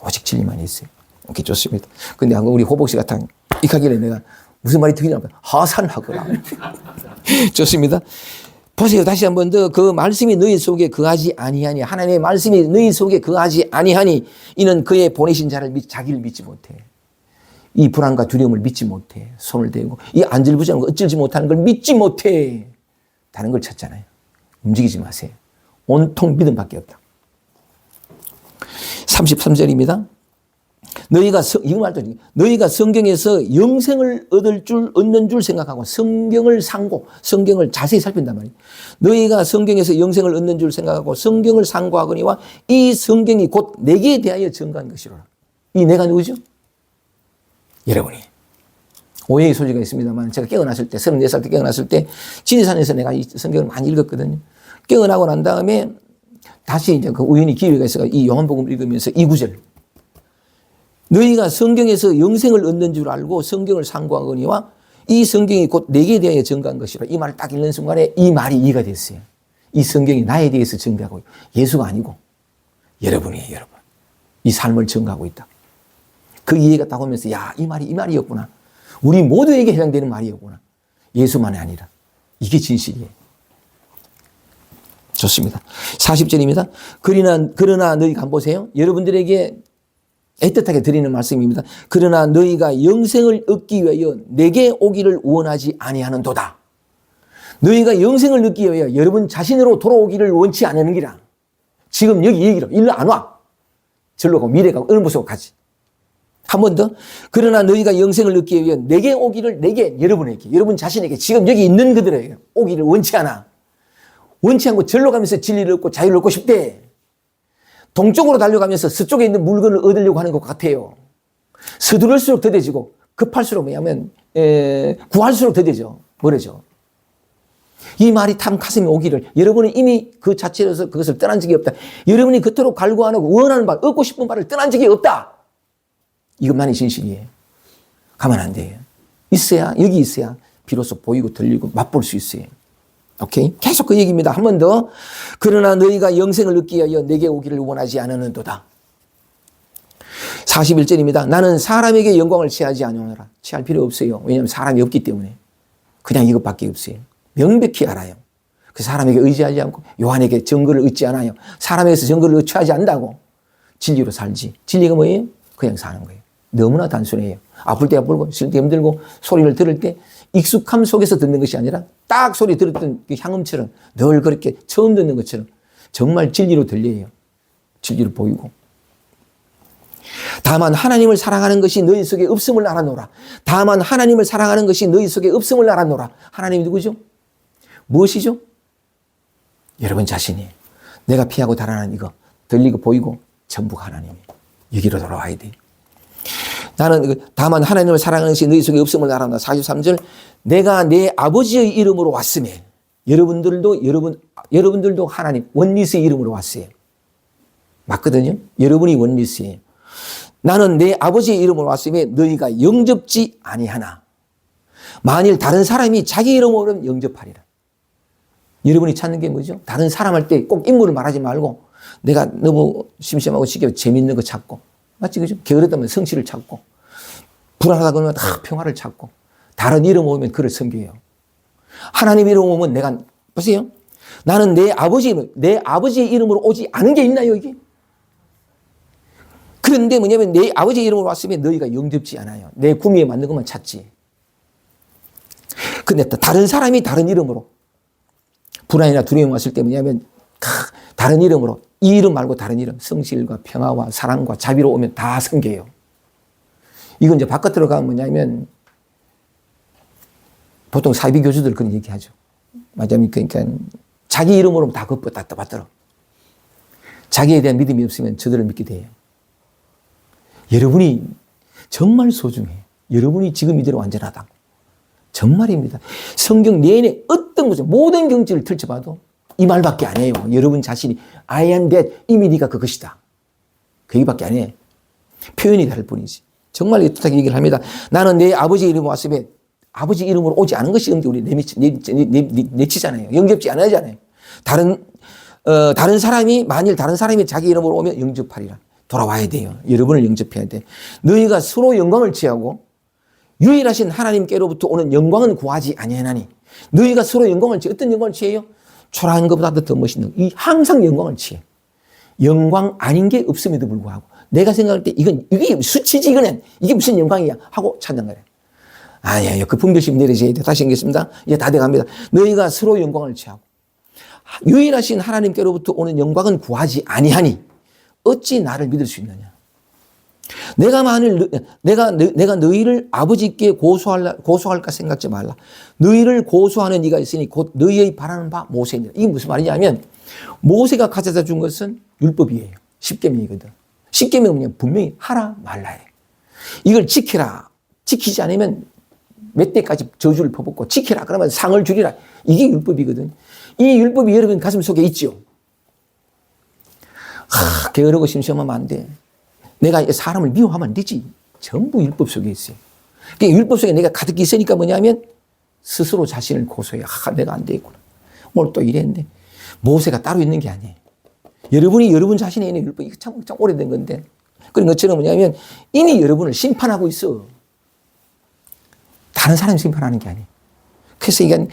오직 진리만 있어요. 오케이, 좋습니다. 근데 우리 호복 씨 같은 익하길래 내가 무슨 말이 들리나 봐요. 하산하거라. 좋습니다. 보세요. 다시 한 번 더. 그 말씀이 너희 속에 거하지 아니하니 하나님의 말씀이 너희 속에 거하지 아니하니 이는 그의 보내신 자를 자기를 믿지 못해. 이 불안과 두려움을 믿지 못해. 손을 대고 이 안절부절한 거 어쩔지 못하는 걸 믿지 못해. 다른 걸 찾잖아요. 움직이지 마세요. 온통 믿음밖에 없다. 33절입니다. 너희가 성경에서 영생을 얻는 줄 생각하고 성경을 상고, 성경을 자세히 살핀단 말이에요. 너희가 성경에서 영생을 얻는 줄 생각하고 성경을 상고하거니와 이 성경이 곧 내게 대하여 증거한 것이로라. 이 내가 누구죠? 여러분이. 오해의 소지가 있습니다만 제가 깨어났을 때, 34살 때 깨어났을 때 지리산에서 내가 이 성경을 많이 읽었거든요. 깨어나고 난 다음에 다시 이제 그 우연히 기회가 있어서 이 요한복음을 읽으면서 이 구절. 너희가 성경에서 영생을 얻는 줄 알고 성경을 상고하거니와 이 성경이 곧 내게 대하여 증거한 것이라. 이 말을 딱 읽는 순간에 이 말이 이해가 됐어요. 이 성경이 나에 대해서 증거하고 예수가 아니고 여러분이에요. 여러분. 이 삶을 증거하고 있다. 그 이해가 딱 오면서 야, 이 말이었구나. 우리 모두에게 해당되는 말이었구나. 예수만이 아니라. 이게 진실이에요. 좋습니다. 40절입니다. 그러나 너희가 한번 보세요. 여러분들에게 애틋하게 드리는 말씀입니다. 그러나 너희가 영생을 얻기 위하여 내게 오기를 원하지 아니하는도다. 너희가 영생을 얻기 위하여 여러분 자신으로 돌아오기를 원치 않으는기라. 지금 여기 얘기로 일로 안 와. 절로 가고 미래 가고 어느 곳으로 가지. 한 번 더. 그러나 너희가 영생을 얻기 위하여 내게 오기를 여러분에게 여러분 자신에게 지금 여기 있는 그들에게 오기를 원치 않아. 원치 않고 절로 가면서 진리를 얻고 자유를 얻고 싶대. 동쪽으로 달려가면서 서쪽에 있는 물건을 얻으려고 하는 것 같아요. 서두를수록 더뎌지고 급할수록 뭐냐면 구할수록 더뎌져. 멀어져. 이 말이 참 가슴에 오기를 여러분은 이미 그 자체로서 그것을 떠난 적이 없다. 여러분이 그토록 갈구하고 원하는 바, 얻고 싶은 바를 떠난 적이 없다. 이것만이 진실이에요. 가면 안 돼요. 여기 있어야 비로소 보이고 들리고 맛볼 수 있어요. 오케이? 계속 그 얘기입니다. 한 번 더. 그러나 너희가 영생을 얻기 위하여 내게 오기를 원하지 않으는도다. 41절입니다. 나는 사람에게 영광을 취하지 아니하노라. 취할 필요 없어요. 왜냐하면 사람이 없기 때문에. 그냥 이것밖에 없어요. 명백히 알아요. 그 사람에게 의지하지 않고 요한에게 증거를 얻지 않아요. 사람에게서 증거를 취하지 않는다고. 진리로 살지. 진리가 뭐예요? 그냥 사는 거예요. 너무나 단순해요. 아플 때 아프고 쉴 때 힘들고 소리를 들을 때 익숙함 속에서 듣는 것이 아니라 딱 소리 들었던 그 향음처럼 늘 그렇게 처음 듣는 것처럼 정말 진리로 들려요. 진리로 보이고. 다만 하나님을 사랑하는 것이 너희 속에 없음을 알아노라. 다만 하나님을 사랑하는 것이 너희 속에 없음을 알아노라. 하나님이 누구죠? 무엇이죠? 여러분 자신이에요. 내가 피하고 달아나는 이거 들리고 보이고 전부가 하나님이에요. 여기로 돌아와야 돼요. 나는 다만 하나님을 사랑하는 것이 너희 속에 없음을 알아노라. 43절. 내가 내 아버지의 이름으로 왔음에 여러분들도 하나님 원리스의 이름으로 왔어요. 맞거든요. 여러분이 원리스예요. 나는 내 아버지의 이름으로 왔음에 너희가 영접지 아니하나. 만일 다른 사람이 자기 이름으로 영접하리라. 여러분이 찾는 게 뭐죠? 다른 사람 할 때 꼭 인물을 말하지 말고 내가 너무 심심하고 지겨워 재밌는 거 찾고, 맞지? 그죠? 게으르다면 성실을 찾고, 불안하다 그러면 다 평화를 찾고, 다른 이름 오면 그를 섬겨요. 하나님 이름 오면 내가, 보세요. 나는 내 아버지의 이름으로 오지 않은 게 있나요, 이게? 그런데 뭐냐면 내 아버지의 이름으로 왔으면 너희가 영접지 않아요. 내 구미에 맞는 것만 찾지. 근데 다른 사람이 다른 이름으로, 불안이나 두려움이 왔을 때 뭐냐면 다른 이름으로, 이 이름 말고 다른 이름, 성실과 평화와 사랑과 자비로 오면 다 섬겨요. 이건 이제 바깥으로 가면 뭐냐면 보통 사이비 교주들 그런 얘기하죠. 맞아요. 그러니까 자기 이름으로 다 받들어. 자기에 대한 믿음이 없으면 저들을 믿게 돼요. 여러분이 정말 소중해요. 여러분이 지금 이대로 완전하다고. 정말입니다. 성경 내내 어떤 것을, 모든 경지를 펼쳐봐도 이 말밖에 안 해요. 여러분 자신이 I am that, 이미 네가 그것이다. 그 얘기밖에 안 해. 표현이 다를 뿐이지. 정말 뚜렷하게 얘기를 합니다. 나는 내 아버지 이름으로 왔으면 아버지 이름으로 오지 않은 것이 우리 내치잖아요. 영접지 않아야 하잖아요. 다른 사람이, 만일 다른 사람이 자기 이름으로 오면 영접하리라. 돌아와야 돼요. 여러분을 영접해야 돼. 너희가 서로 영광을 취하고 유일하신 하나님께로부터 오는 영광은 구하지 아니하나니. 너희가 서로 영광을 취해. 어떤 영광을 취해요? 초라한 것보다도 더 멋있는 거. 이 항상 영광을 취해. 영광 아닌 게 없음에도 불구하고 내가 생각할 때 이게 수치지 이거는. 이게 무슨 영광이야 하고 찾는 거예요. 아니에요. 그 분별심 내려져야 돼. 다시 읽겠습니다. 이제 다 돼갑니다. 너희가 서로 영광을 취하고 유일하신 하나님께로부터 오는 영광은 구하지 아니하니 어찌 나를 믿을 수 있느냐. 내가 너희를 아버지께 고소할까 생각지 말라. 너희를 고소하는 이가 있으니 곧 너희의 바라는 바 모세니라. 이게 무슨 말이냐면 모세가 가져다 준 것은 율법이에요. 십계명이거든. 십계명은 분명히 하라 말라예요. 이걸 지키라. 지키지 않으면 몇 대까지 저주를 퍼붓고, 지키라 그러면 상을 주리라. 이게 율법이거든. 이 율법이 여러분 가슴 속에 있죠. 게으르고 심심하면 안 돼. 내가 사람을 미워하면 안 되지. 전부 율법 속에 있어요. 그러니까 율법 속에 내가 가득 있으니까 뭐냐면 스스로 자신을 고소해. 내가 안 되겠구나. 뭘 또 이랬는데. 모세가 따로 있는 게 아니에요. 여러분이 여러분 자신에 있는 율법, 이거 참 오래된 건데. 그런 것처럼 뭐냐면 이미 여러분을 심판하고 있어. 다른 사람이 심판하는 게 아니에요. 그래서 이건,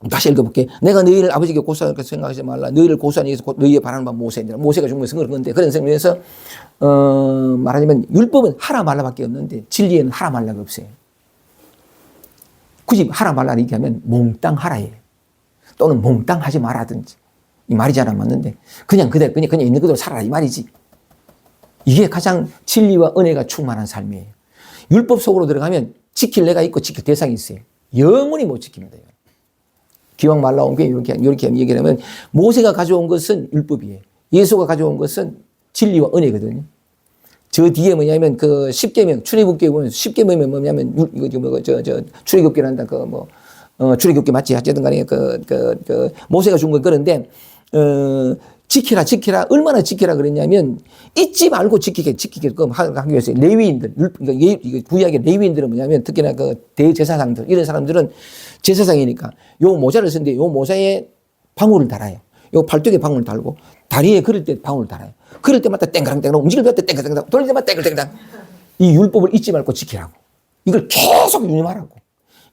다시 읽어볼게. 내가 너희를 아버지께 고소할 것 생각하지 말라. 너희를 고소하니 위해서 너희의 바라는 바 모세니라. 모세가 준 것은 그런 건데, 그런 생각에서, 말하자면 율법은 하라 말라밖에 없는데 진리에는 하라 말라가 없어요. 굳이 하라 말라 얘기하면 몽땅 하라예요. 또는 몽땅 하지 말라든지. 이 말이 잘 안 맞는데, 그냥 있는 그대로 살아라 이 말이지. 이게 가장 진리와 은혜가 충만한 삶이에요. 율법 속으로 들어가면 지킬 내가 있고 지킬 대상이 있어요. 영원히 못 지킵니다. 기왕 말 나온 게 이렇게 얘기를 하면 모세가 가져온 것은 율법이에요. 예수가 가져온 것은 진리와 은혜거든요. 저 뒤에 뭐냐면 그 십계명, 출애굽기에 보면 십계명이 뭐냐면 출애굽기란다 출애굽기 맞지? 어쨌든 간에 모세가 준 건 그런데 지키라 얼마나 지키라 그랬냐면 잊지 말고 지키게 하기 위해서 레위인들, 그러니까 구약의 레위인들은 뭐냐면 특히나 그 대제사장들, 이런 사람들은 제사장이니까 요 모자를 쓰는데 요 모자에 방울을 달아요. 요 팔뚝에 방울을 달고 다리에 걸을 때 방울을 달아요. 걸을 때마다 땡그랑땡그랑 움직일 때 땡그랑땡그랑 돌릴 때마다 땡글땡그랑. 이 율법을 잊지 말고 지키라고. 이걸 계속 유념하라고.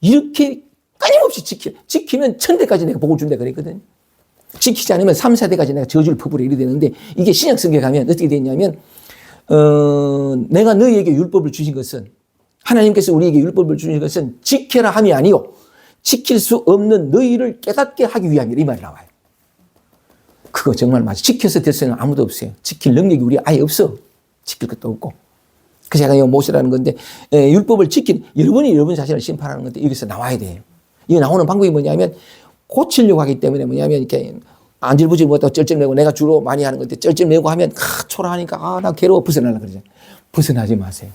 이렇게 끊임없이 지키면 천대까지 내가 복을 준다 그랬거든. 지키지 않으면 3, 4대까지 내가 저주를 퍼부려 이래 되는데, 이게 신약 성경에 가면 어떻게 되냐면 내가 너희에게 율법을 주신 것은, 하나님께서 우리에게 율법을 주신 것은 지켜라 함이 아니요 지킬 수 없는 너희를 깨닫게 하기 위함이라, 이 말이 나와요. 그거 정말 맞아. 지켜서 될 수는 아무도 없어요. 지킬 능력이 우리 아예 없어. 지킬 것도 없고. 그래서 제가 이 모세라는 건데, 율법을 여러분이 여러분 자신을 심판하는 건데 여기서 나와야 돼요. 이거 나오는 방법이 뭐냐면 고치려고 하기 때문에 뭐냐면 이렇게 안질부질 못하고 쩔쩔매고, 내가 주로 많이 하는 건데 쩔쩔매고 하면 초라하니까 나 괴로워 벗어나려고 그러죠. 벗어나지 마세요.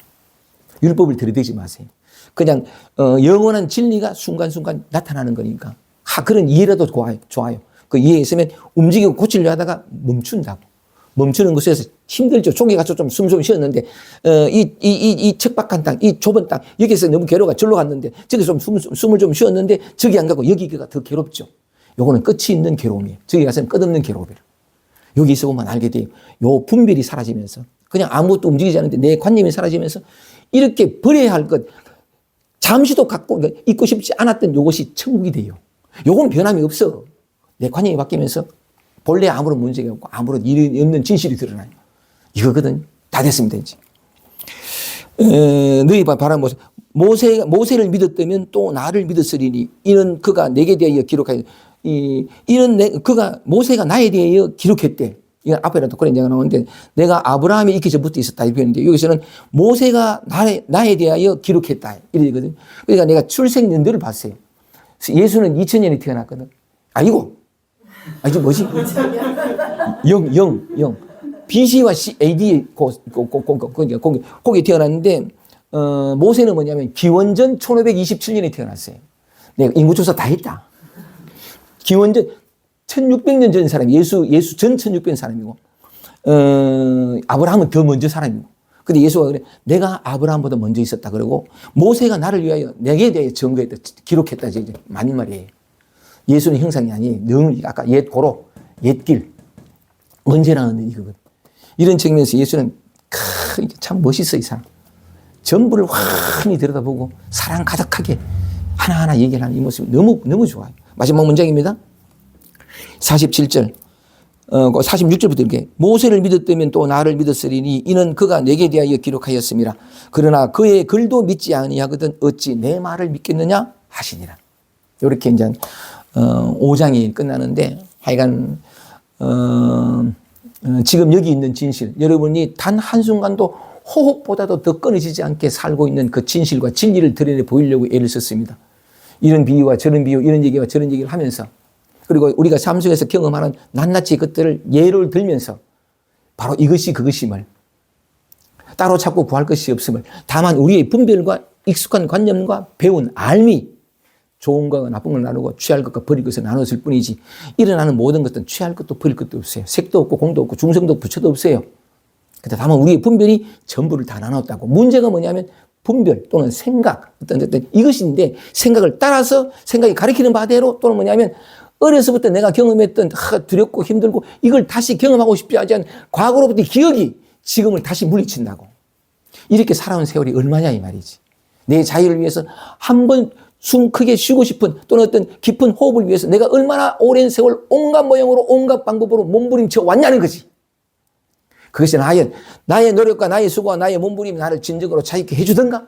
율법을 들이대지 마세요. 그냥 영원한 진리가 순간순간 나타나는 거니까 그런 이해라도 좋아요. 그 이해 있으면 움직이고 고치려 하다가 멈춘다고. 멈추는 것에서 힘들죠. 종이 가서 좀 숨 쉬었는데, 이 척박한 땅, 이 좁은 땅, 여기서 너무 괴로워 절로 갔는데, 저기서 좀 숨을 좀 쉬었는데, 저기 안 가고 여기가 더 괴롭죠. 요거는 끝이 있는 괴로움이에요. 저기 가서는 끝없는 괴로움이에요. 여기 있어 보면 알게 돼요. 요 분별이 사라지면서, 그냥 아무것도 움직이지 않는데 내 관념이 사라지면서, 이렇게 버려야 할 것, 잠시도 갖고 있고 싶지 않았던 요것이 천국이 돼요. 요건 변함이 없어. 내 관념이 바뀌면서 본래 아무런 문제가 없고 아무런 일이 없는 진실이 드러나요. 이거거든. 다 됐습니다, 이제. 너희 바란 모세를 믿었다면 또 나를 믿었으리니 이는 그가 내게 대하여 기록하여 그가 모세가 나에 대하여 기록했대. 이건 앞에라도 그런 얘기가 나오는데 내가 아브라함이 있기 전부터 있었다 이 표현인데 여기서는 모세가 나에 대하여 기록했다 이러거든. 그러니까 내가 출생 연도를 봤어요. 예수는 2000년에 태어났거든. 아니고 이게 뭐지? 영. BC와 AD 거기 태어났는데 모세는 뭐냐면 기원전 1527년에 태어났어요. 내가 인구조사 다 했다. 기원전 1600년 전 사람, 예수 전 1600년 사람이고, 아브라함은 더 먼저 사람이고. 근데 예수가 그래, 내가 아브라함보다 먼저 있었다. 그러고, 모세가 나를 위하여 내게 대해 증거했다, 기록했다. 이제 맞는 말이에요. 예수는 형상이 아니에요. 늘, 아까 옛 고로, 옛 길, 언제나 하는 이거거든. 이런 측면에서 예수는 참 멋있어, 이 사람. 전부를 환히 들여다보고, 사랑 가득하게 하나하나 얘기를 하는 이 모습이 너무 좋아요. 마지막 문장입니다. 47절, 46절부터 이렇게 모세를 믿었다면 또 나를 믿었으리니 이는 그가 내게 대하여 기록하였음이라. 그러나 그의 글도 믿지 아니하거든 어찌 내 말을 믿겠느냐 하시니라. 이렇게 이제 5장이 끝나는데 하여간 지금 여기 있는 진실, 여러분이 단 한순간도 호흡보다도 더 끊어지지 않게 살고 있는 그 진실과 진리를 드러내 보이려고 애를 썼습니다. 이런 비유와 저런 비유, 이런 얘기와 저런 얘기를 하면서 그리고 우리가 삶 속에서 경험하는 낱낱이 것들을 예를 들면서 바로 이것이 그것임을 따로 찾고 구할 것이 없음을 다만 우리의 분별과 익숙한 관념과 배운 알미 좋은 것과 나쁜 걸 나누고 취할 것과 버릴 것을 나눴을 뿐이지 일어나는 모든 것은 취할 것도 버릴 것도 없어요. 색도 없고 공도 없고 중성도 부처도 없어요. 근데 다만 우리의 분별이 전부를 다 나눴다고. 문제가 뭐냐면 분별 또는 생각 어떤 이것인데 생각을 따라서 생각이 가리키는 바대로 또는 뭐냐면 어려서부터 내가 경험했던 두렵고 힘들고 이걸 다시 경험하고 싶지 않은 과거로부터 기억이 지금을 다시 물리친다고. 이렇게 살아온 세월이 얼마냐 이 말이지. 내 자유를 위해서 한 번 숨 크게 쉬고 싶은 또는 어떤 깊은 호흡을 위해서 내가 얼마나 오랜 세월 온갖 모양으로 온갖 방법으로 몸부림쳐 왔냐는 거지. 그것이 과연 나의 노력과 나의 수고와 나의 몸부림이 나를 진정으로 자유케 해주던가?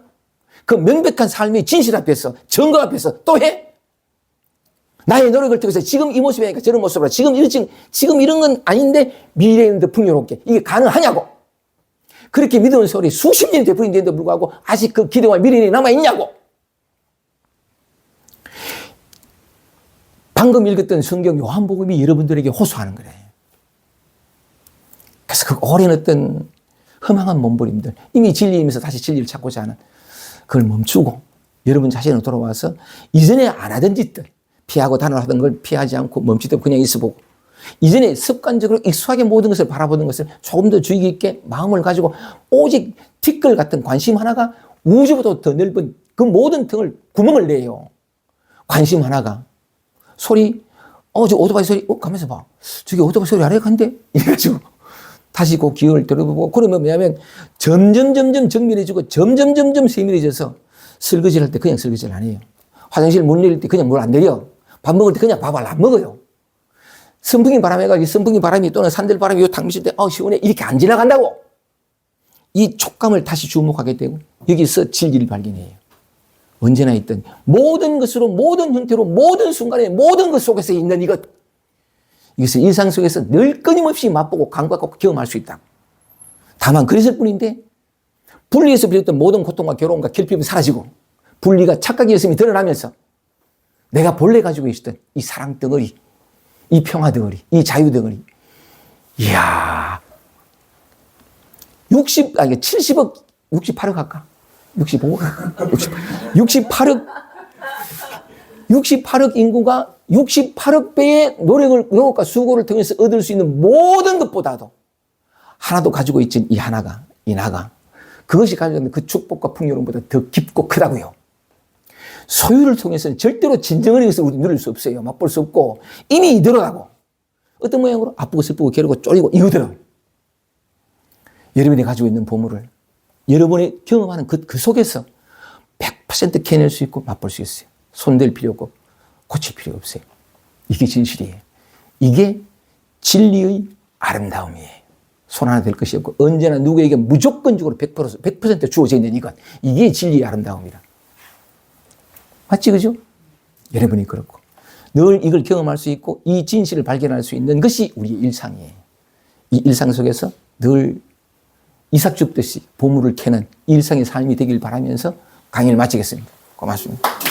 그 명백한 삶의 진실 앞에서 정거 앞에서 또 해? 나의 노력을 통해서 지금 이 모습이니까 저런 모습으로 지금 이런 건 아닌데 미래에는 더 풍요롭게 이게 가능하냐고. 그렇게 믿어온 세월이 수십 년이 되풀이되는데도 불구하고 아직 그 기대와 미련이 남아있냐고. 방금 읽었던 성경 요한복음이 여러분들에게 호소하는 거래요. 그래서 그 오랜 어떤 허망한 몸부림들 이미 진리이면서 다시 진리를 찾고자 하는 그걸 멈추고 여러분 자신으로 돌아와서 이전에 안 하던 짓들 피하고 단호하던 걸 피하지 않고 멈추듯 그냥 있어보고 이전에 습관적으로 익숙하게 모든 것을 바라보는 것을 조금 더 주의 깊게 마음을 가지고 오직 티끌 같은 관심 하나가 우주보다 더 넓은 그 모든 등을 구멍을 내요. 관심 하나가 소리 저 오토바이 소리 가면서 봐. 저기 오토바이 소리 아래간데 이래가지고 다시 그 기억을 들어보고 그러면 뭐냐면 점점 정밀해지고 점점 세밀해져서 설거지를 할 때 그냥 설거지를 안 해요. 화장실 문 내릴 때 그냥 물 안 내려. 밥 먹을 때 그냥 밥을 안 먹어요. 선풍기 바람 해가지고 선풍기 바람이 또는 산들 바람이 요 탁 미칠 때 시원해 이렇게 안 지나간다고. 이 촉감을 다시 주목하게 되고 여기서 진리를 발견해요. 언제나 있던 모든 것으로 모든 형태로 모든 순간에 모든 것 속에서 있는 이것을 일상 속에서 늘 끊임없이 맛보고 감각하고 경험할 수 있다. 다만 그랬을 뿐인데 분리에서 비롯된 모든 고통과 괴로움과 결핍이 사라지고 분리가 착각이었음이 드러나면서 내가 본래 가지고 있었던 이 사랑 덩어리, 이 평화 덩어리, 이 자유 덩어리. 이야, 70억, 68억 할까? 65억? 68억 인구가 68억 배의 노력과 수고를 통해서 얻을 수 있는 모든 것보다도 하나도 가지고 있지 이 하나가, 이 나가. 그것이 가지고 있는 그 축복과 풍요로움보다 더 깊고 크다고요. 소유를 통해서는 절대로 진정한 것을 우리 누릴 수 없어요. 맛볼 수 없고 이미 이대로라고. 어떤 모양으로? 아프고 슬프고 괴롭고 쫄리고 이거더라. 여러분이 가지고 있는 보물을 여러분이 경험하는 그 속에서 100% 캐낼 수 있고 맛볼 수 있어요. 손댈 필요 없고 고칠 필요 없어요. 이게 진실이에요. 이게 진리의 아름다움이에요. 손 하나 될 것이 없고 언제나 누구에게 무조건적으로 100% 주어져 있는 이것. 이게 진리의 아름다움이다. 맞지, 그죠? 여러분이 그렇고 늘 이걸 경험할 수 있고 이 진실을 발견할 수 있는 것이 우리의 일상이에요. 이 일상 속에서 늘 이삭 줍듯이 보물을 캐는 일상의 삶이 되길 바라면서 강의를 마치겠습니다. 고맙습니다.